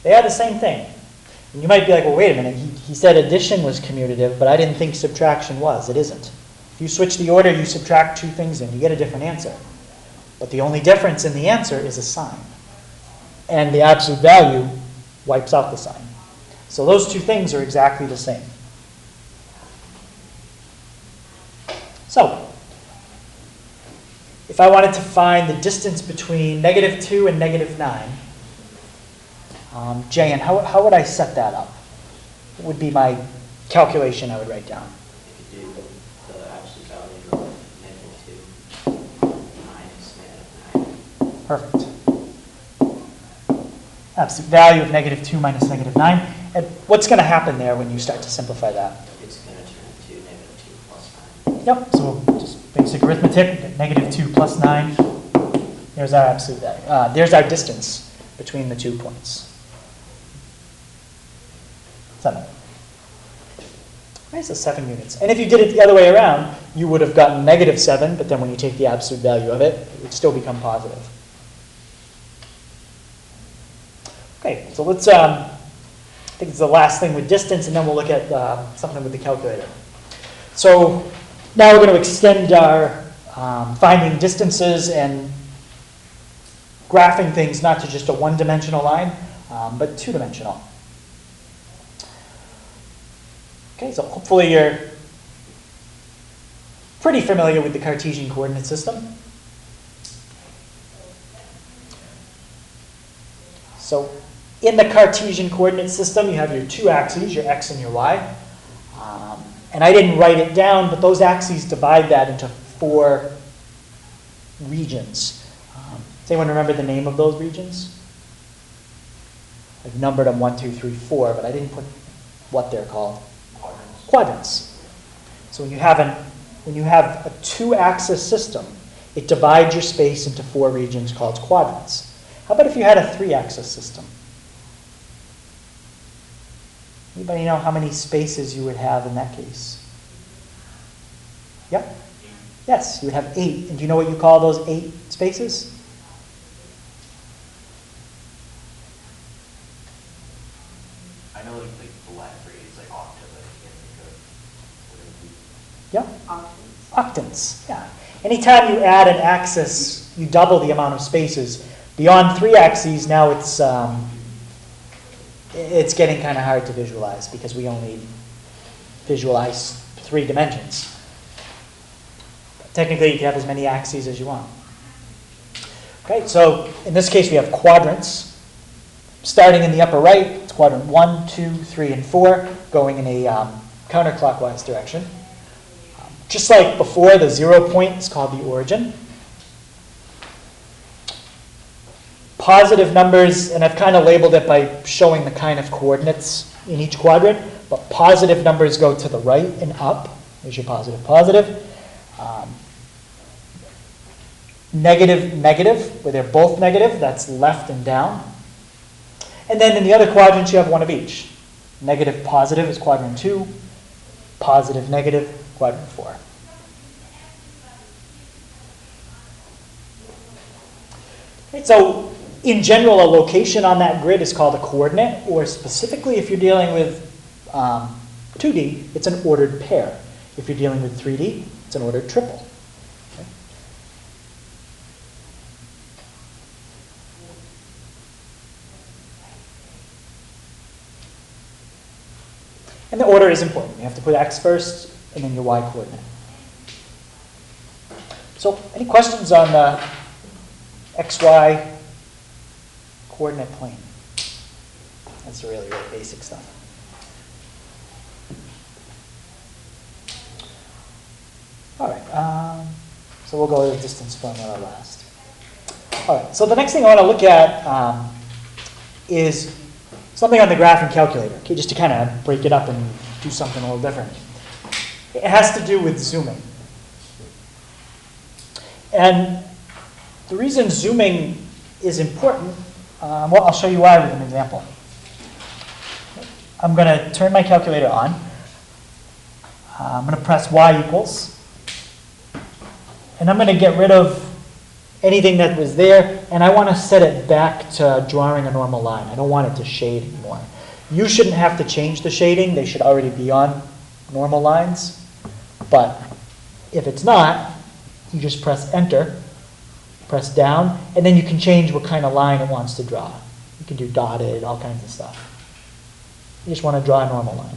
They are the same thing. And you might be like, well, wait a minute, he said addition was commutative, but I didn't think subtraction was. It isn't. If you switch the order, you subtract two things in, you get a different answer. But the only difference in the answer is a sign. And the absolute value wipes out the sign. So those two things are exactly the same. So, if I wanted to find the distance between -2 and -9, Jan, how would I set that up? What would be my calculation I would write down? You could do the absolute value of -2 minus -9. Perfect. Absolute value of -2 minus -9. And what's going to happen there when you start to simplify that? It's going to turn to -2 plus 9. Yep, so just basic arithmetic, -2 plus 9. There's our absolute value. There's our distance between the 2 points. 7. Okay, so 7 units. And if you did it the other way around, you would have gotten -7, but then when you take the absolute value of it, it would still become positive. Okay, so let's, I think it's the last thing with distance, and then we'll look at something with the calculator. So now we're going to extend our finding distances and graphing things not to just a one-dimensional line. but two-dimensional. Okay, so hopefully you're pretty familiar with the Cartesian coordinate system. So in the Cartesian coordinate system, you have your two axes, your x and your y. And I didn't write it down, but those axes divide that into 4 regions. Does anyone remember the name of those regions? I've numbered them 1, 2, 3, 4, but I didn't put what they're called. Quadrants. So when you have a 2-axis system, it divides your space into 4 regions called quadrants. How about if you had a 3-axis system? Anybody know how many spaces you would have in that case? Yep. Yes, you would have 8. And do you know what you call those 8 spaces? I know like the Latin phrase like octave, but I can't think of what it would be. Yeah. Octants. Yeah. Anytime you add an axis, you double the amount of spaces. Beyond 3 axes, now it's getting kind of hard to visualize because we only visualize 3 dimensions. But technically, you can have as many axes as you want. Okay, so in this case, we have quadrants. Starting in the upper right, it's quadrant 1, 2, 3, and 4, going in a counterclockwise direction. Just like before, the 0 point is called the origin. Positive numbers, and I've kind of labeled it by showing the kind of coordinates in each quadrant, but positive numbers go to the right and up. There's your positive, positive. Negative, negative, where they're both negative, that's left and down. And then in the other quadrants, you have one of each. Negative, positive is quadrant 2. Positive, negative, quadrant 4. Right, so in general, a location on that grid is called a coordinate, or specifically if you're dealing with 2D, it's an ordered pair. If you're dealing with 3D, it's an ordered triple. Okay. And the order is important. You have to put x first, and then your y coordinate. So any questions on the xy coordinate plane? That's really, really basic stuff. All right, so we'll go to the distance formula last. All right, so the next thing I want to look at is something on the graphing calculator, okay, just to kind of break it up and do something a little different. It has to do with zooming. And the reason zooming is important, well, I'll show you why with an example. I'm going to turn my calculator on. I'm going to press y equals. And I'm going to get rid of anything that was there, and I want to set it back to drawing a normal line. I don't want it to shade anymore. You shouldn't have to change the shading. They should already be on normal lines. But if it's not, you just press enter, press down, and then you can change what kind of line it wants to draw. You can do dotted, all kinds of stuff. You just want to draw a normal line.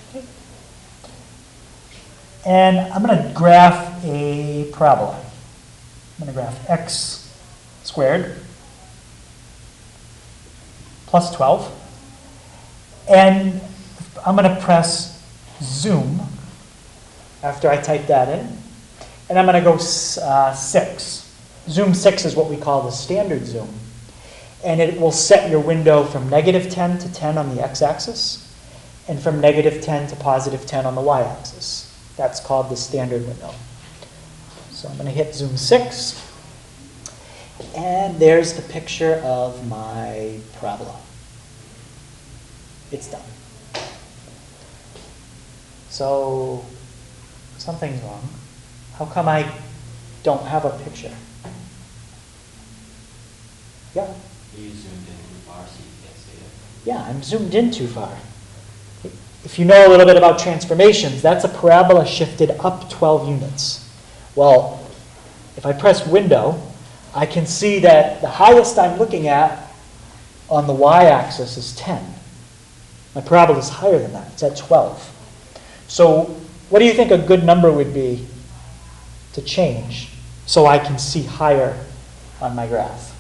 Okay. And I'm going to graph a parabola. I'm going to graph x squared plus 12. And I'm going to press zoom after I type that in. And I'm going to go 6. Zoom 6 is what we call the standard zoom. And it will set your window from -10 to 10 on the x-axis and from -10 to +10 on the y-axis. That's called the standard window. So I'm going to hit zoom 6. And there's the picture of my parabola. It's done. So something's wrong. How come I don't have a picture? Yeah? You zoomed in too far so you can't see it. Yeah, I'm zoomed in too far. If you know a little bit about transformations, that's a parabola shifted up 12 units. Well, if I press window, I can see that the highest I'm looking at on the y-axis is 10. My parabola is higher than that. It's at 12. So what do you think a good number would be to change so I can see higher on my graph?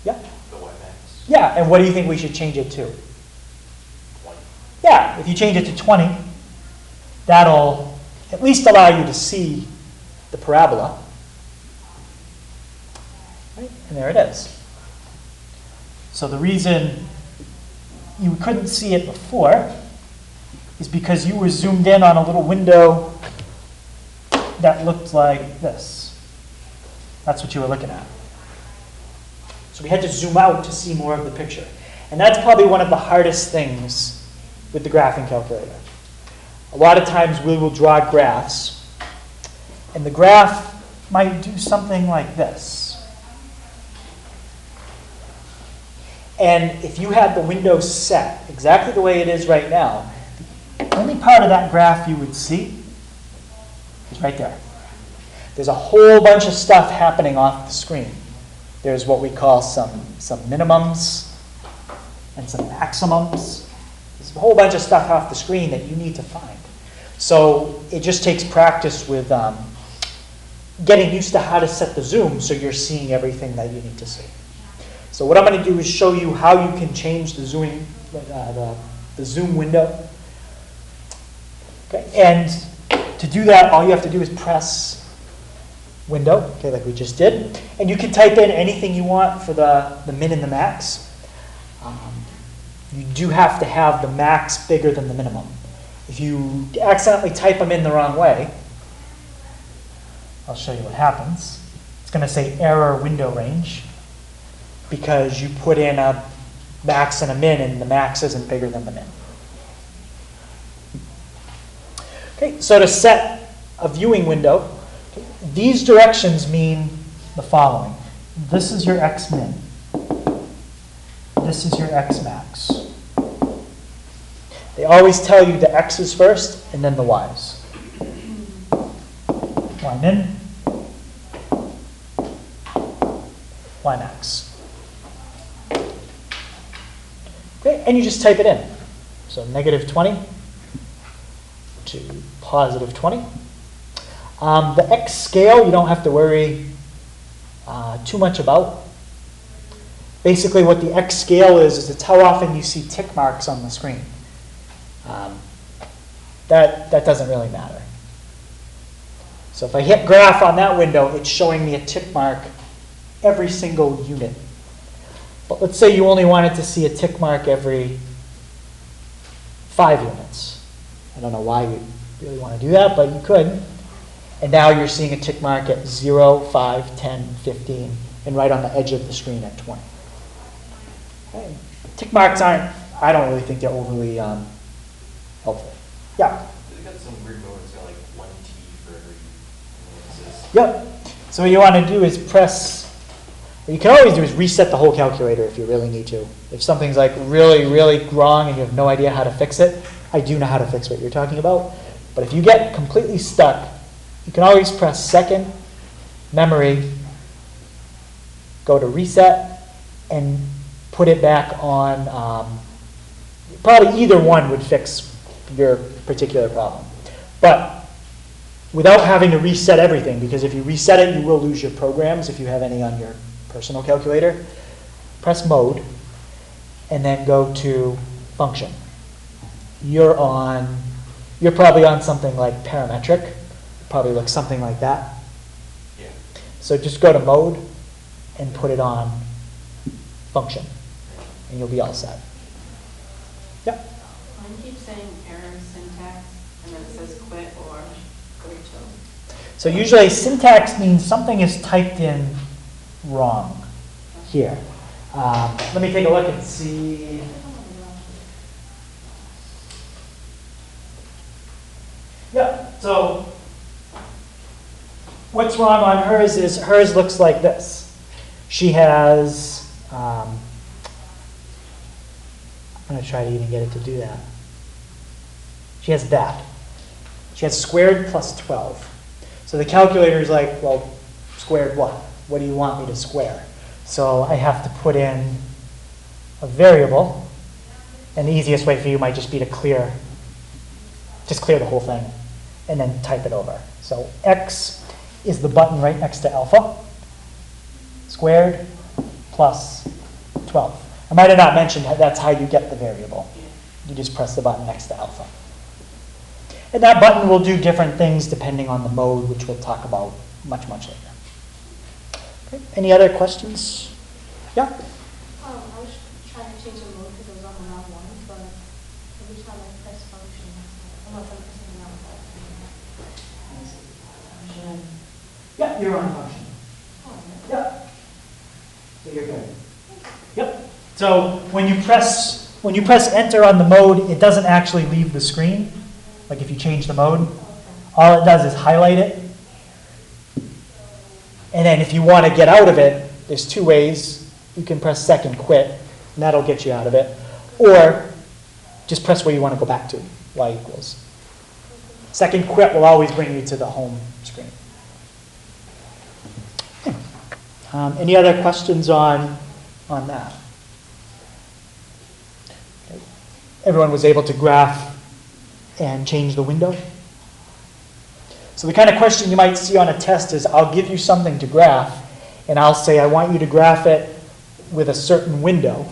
Yeah? The y max, Yeah, and what do you think we should change it to? 20. Yeah, if you change it to 20, that'll at least allow you to see the parabola. Right? And there it is. So the reason you couldn't see it before is because you were zoomed in on a little window that looked like this. That's what you were looking at. So we had to zoom out to see more of the picture. And that's probably one of the hardest things with the graphing calculator. A lot of times we will draw graphs, and the graph might do something like this. And if you had the window set exactly the way it is right now, the only part of that graph you would see is right there. There's a whole bunch of stuff happening off the screen. There's what we call some minimums and some maximums. There's a whole bunch of stuff off the screen that you need to find. So it just takes practice with getting used to how to set the zoom so you're seeing everything that you need to see. So what I'm going to do is show you how you can change the zoom window. Okay, and to do that, all you have to do is press window, okay, like we just did. And you can type in anything you want for the min and the max. You do have to have the max bigger than the minimum. If you accidentally type them in the wrong way, I'll show you what happens. It's going to say error window range because you put in a max and a min and the max isn't bigger than the min. Okay, so to set a viewing window, these directions mean the following. This is your x min. This is your x max. They always tell you the x's first and then the y's. Y min, y max. Okay, and you just type it in. So negative 20 to positive 20. The x scale you don't have to worry too much about. Basically what the x scale is it's how often you see tick marks on the screen. That doesn't really matter. So if I hit graph on that window, it's showing me a tick mark every single unit. But let's say you only wanted to see a tick mark every 5 units. I don't know why you really want to do that, but you could. And now you're seeing a tick mark at 0, 5, 10, 15, and right on the edge of the screen at 20. Okay. Tick marks I don't really think they're overly helpful. Yeah? They've got some weird modes, you know, like 1T for every analysis. Yep. So what you want to do is what you can always do is reset the whole calculator if you really need to. If something's like really, really wrong and you have no idea how to fix it, I do know how to fix what you're talking about. But if you get completely stuck, you can always press second, memory, go to reset, and put it back on. Probably either one would fix your particular problem. But without having to reset everything, because if you reset it, you will lose your programs if you have any on your personal calculator, press mode, and then go to function. You're probably on something like parametric. Probably looks something like that. Yeah. So just go to mode and put it on function, and you'll be all set. Yep. Mine keeps saying error syntax, and then it says quit or go to. So usually syntax means something is typed in wrong here. Let me take a look and see. Yeah, so what's wrong on hers is hers looks like this. She has, I'm going to try to even get it to do that. She has that. She has squared plus 12. So the calculator is like, well, squared what? What do you want me to square? So I have to put in a variable, and the easiest way for you might just be to clear the whole thing and then type it over. So x is the button right next to alpha, squared plus 12. I might have not mentioned that's how you get the variable. You just press the button next to alpha. And that button will do different things depending on the mode, which we'll talk about much, much later. Okay. Any other questions? Yeah? I was trying to change the mode because it was on the wrong one, but every time I press function, unless I'm pressing the wrong button. Yeah, you're on function. Oh, Yeah. So you're good. Yep. So when you press enter on the mode, it doesn't actually leave the screen. Like if you change the mode, all it does is highlight it. And then if you want to get out of it, there's two ways. You can press second quit, and that'll get you out of it. Or just press where you want to go back to, y equals. Second quit will always bring you to the home screen. Any other questions on that? Okay. Everyone was able to graph and change the window? So the kind of question you might see on a test is, I'll give you something to graph, and I'll say, I want you to graph it with a certain window,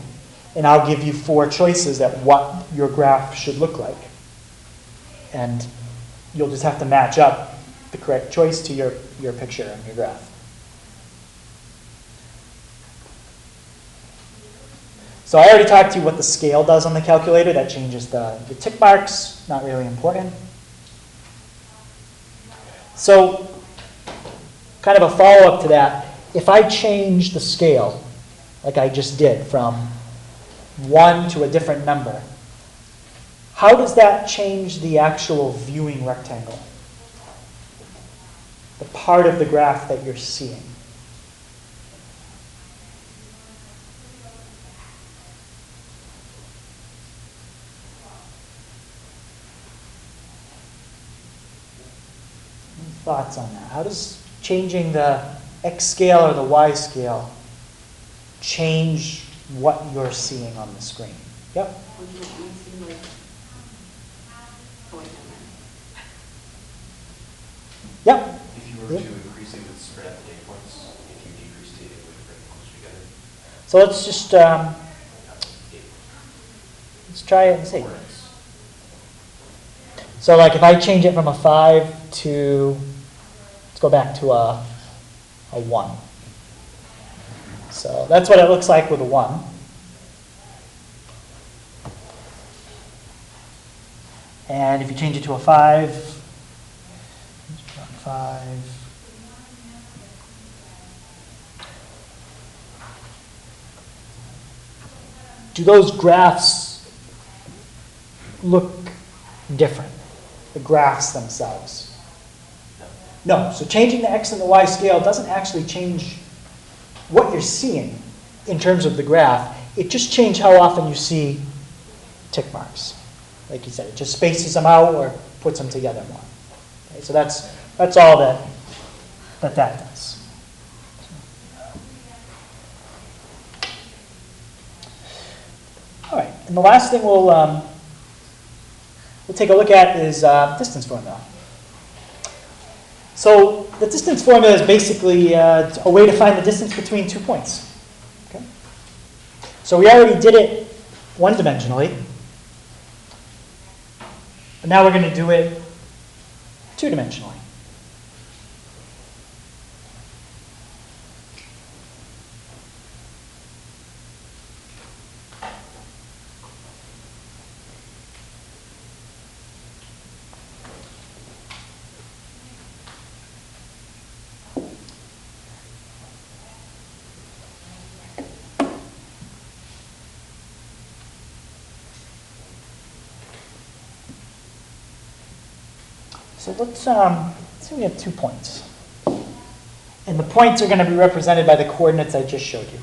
and I'll give you 4 choices at what your graph should look like. And you'll just have to match up the correct choice to your picture and your graph. So I already talked to you what the scale does on the calculator. That changes the tick marks, not really important. So kind of a follow-up to that, if I change the scale, like I just did, from 1 to a different number, how does that change the actual viewing rectangle? The part of the graph that you're seeing. Thoughts on that? How does changing the x scale or the y scale change what you're seeing on the screen? Yep. Would you see like, oh wait, never mind. Yep. If you were to increase it, it would spread out the data points. If you decreased it, it would bring them closer together. So let's just let's try it and see. So like if I change it from a 5 to, let's go back to a 1. So that's what it looks like with a 1. And if you change it to a 5, do those graphs look different? The graphs themselves? No. So changing the x and the y scale doesn't actually change what you're seeing in terms of the graph. It just changes how often you see tick marks. Like you said, it just spaces them out or puts them together more. Okay, so that's all that does. All right, and the last thing we'll take a look at is distance formula. So the distance formula is basically a way to find the distance between 2 points. Okay? So we already did it one-dimensionally. But now we're going to do it two-dimensionally. So let's say we have 2 points. And the points are going to be represented by the coordinates I just showed you.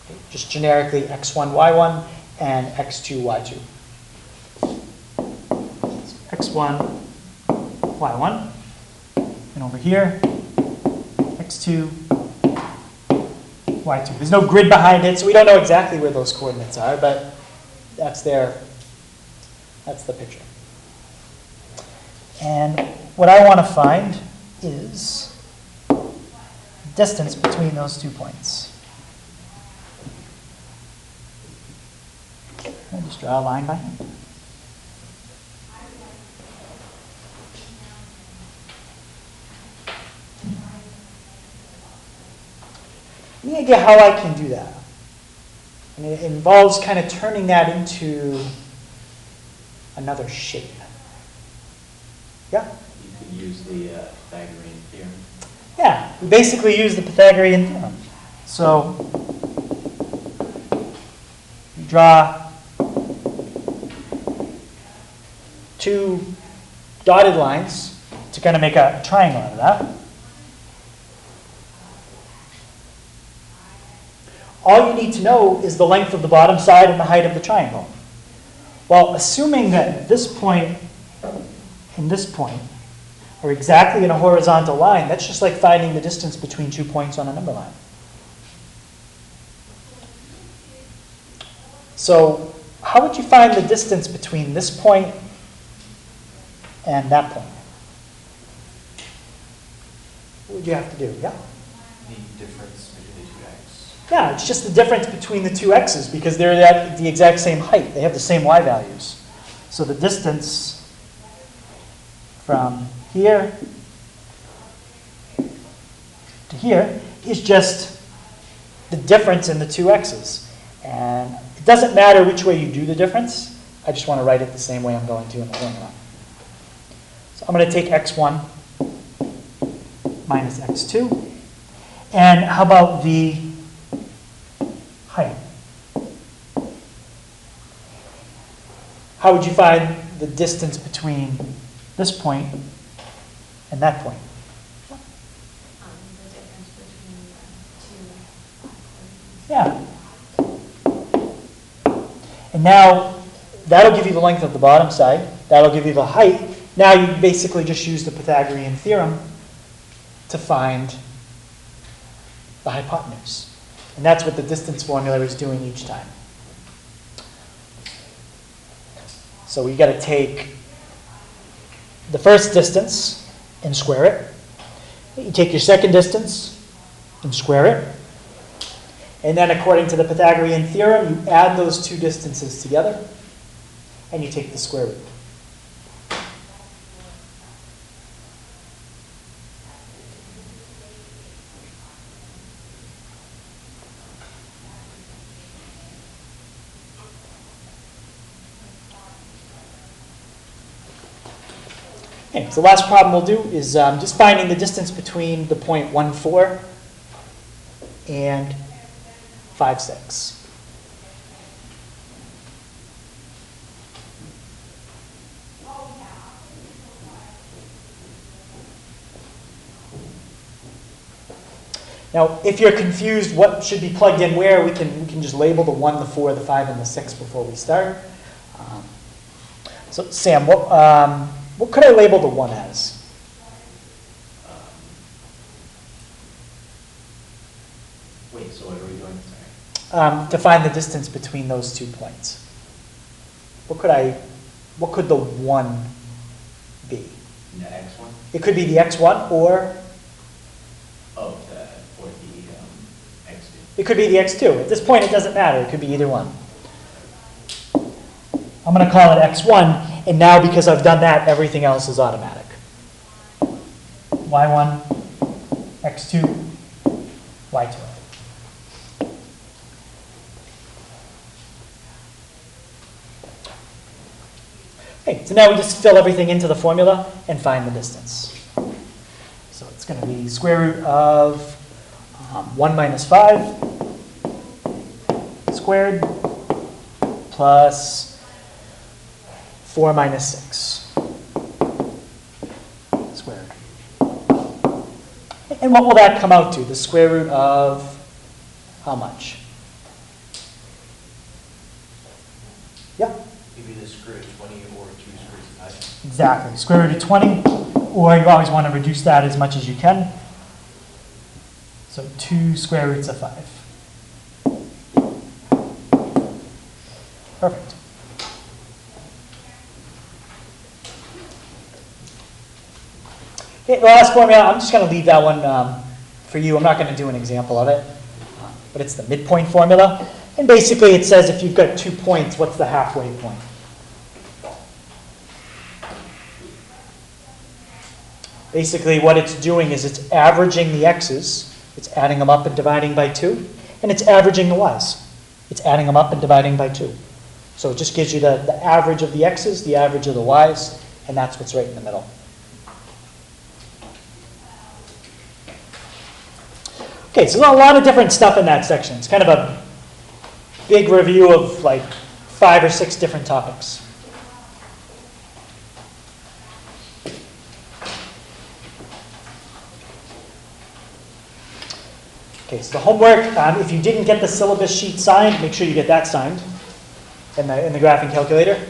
Okay? Just generically x1, y1, and x2, y2. So x1, y1. And over here, x2, y2. There's no grid behind it, so we don't know exactly where those coordinates are, but that's the picture. And what I want to find is distance between those 2 points. I'll just draw a line by hand. Any idea how I can do that? I mean, it involves kind of turning that into another shape. Yeah? You could use the Pythagorean theorem. Yeah, we basically use the Pythagorean theorem. So you draw 2 dotted lines to kind of make a triangle out of that. All you need to know is the length of the bottom side and the height of the triangle. Well, assuming that this point and this point are exactly in a horizontal line, that's just like finding the distance between 2 points on a number line. So how would you find the distance between this point and that point? What would you have to do? Yeah? The difference between the two x. Yeah, it's just the difference between the 2 x's because they're at the exact same height. They have the same y values. So the distance from here to here is just the difference in the 2 x's. And it doesn't matter which way you do the difference. I just want to write it the same way I'm going to in the formula. So I'm going to take x1 minus x2. And how about the height? How would you find the distance between this point and that point? The difference between the 2 Yeah. And now that'll give you the length of the bottom side. That'll give you the height. Now you basically just use the Pythagorean theorem to find the hypotenuse. And that's what the distance formula is doing each time. So we got to take the first distance and square it. You take your second distance and square it. And then according to the Pythagorean theorem, you add those 2 distances together and you take the square root. Okay, so the last problem we'll do is just finding the distance between the point 1, 4 and 5, 6. Now, if you're confused what should be plugged in where, we can just label the 1, the 4, the 5, and the 6 before we start. So, Sam, what could I label the 1 as? Wait, so what are we doing? Sorry. To find the distance between those 2 points. What could the 1 be? The x1? It could be the x1 or Oh, or the x2. it could be the x2. At this point, it doesn't matter. It could be either one. I'm going to call it x1, and now because I've done that, everything else is automatic. y1, x2, y2. Okay, so now we just fill everything into the formula and find the distance. So it's going to be square root of 1 minus 5 squared plus 4 minus 6 squared. And what will that come out to? The square root of how much? Yeah? Maybe the square root of 20 or 2 square root of 5. Exactly. Square root of 20, or you always want to reduce that as much as you can. So 2 square roots of 5. Perfect. Okay, the last formula, I'm just going to leave that one for you. I'm not going to do an example of it, but it's the midpoint formula. And basically it says if you've got 2 points, what's the halfway point? Basically what it's doing is it's averaging the x's, it's adding them up and dividing by 2, and it's averaging the y's. It's adding them up and dividing by 2. So it just gives you the average of the x's, the average of the y's, and that's what's right in the middle. Okay, so there's a lot of different stuff in that section. It's kind of a big review of like 5 or 6 different topics. Okay, so the homework, if you didn't get the syllabus sheet signed, make sure you get that signed in the graphing calculator.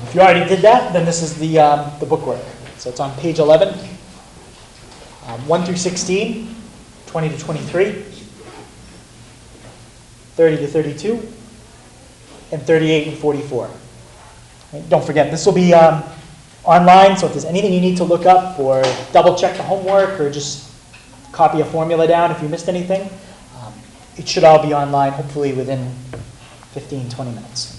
If you already did that, then this is the bookwork. So it's on page 11, 1 through 16, 20 to 23, 30 to 32, and 38 and 44. Right, don't forget, this will be online, so if there's anything you need to look up or double check the homework or just copy a formula down if you missed anything, it should all be online, hopefully within 15, 20 minutes.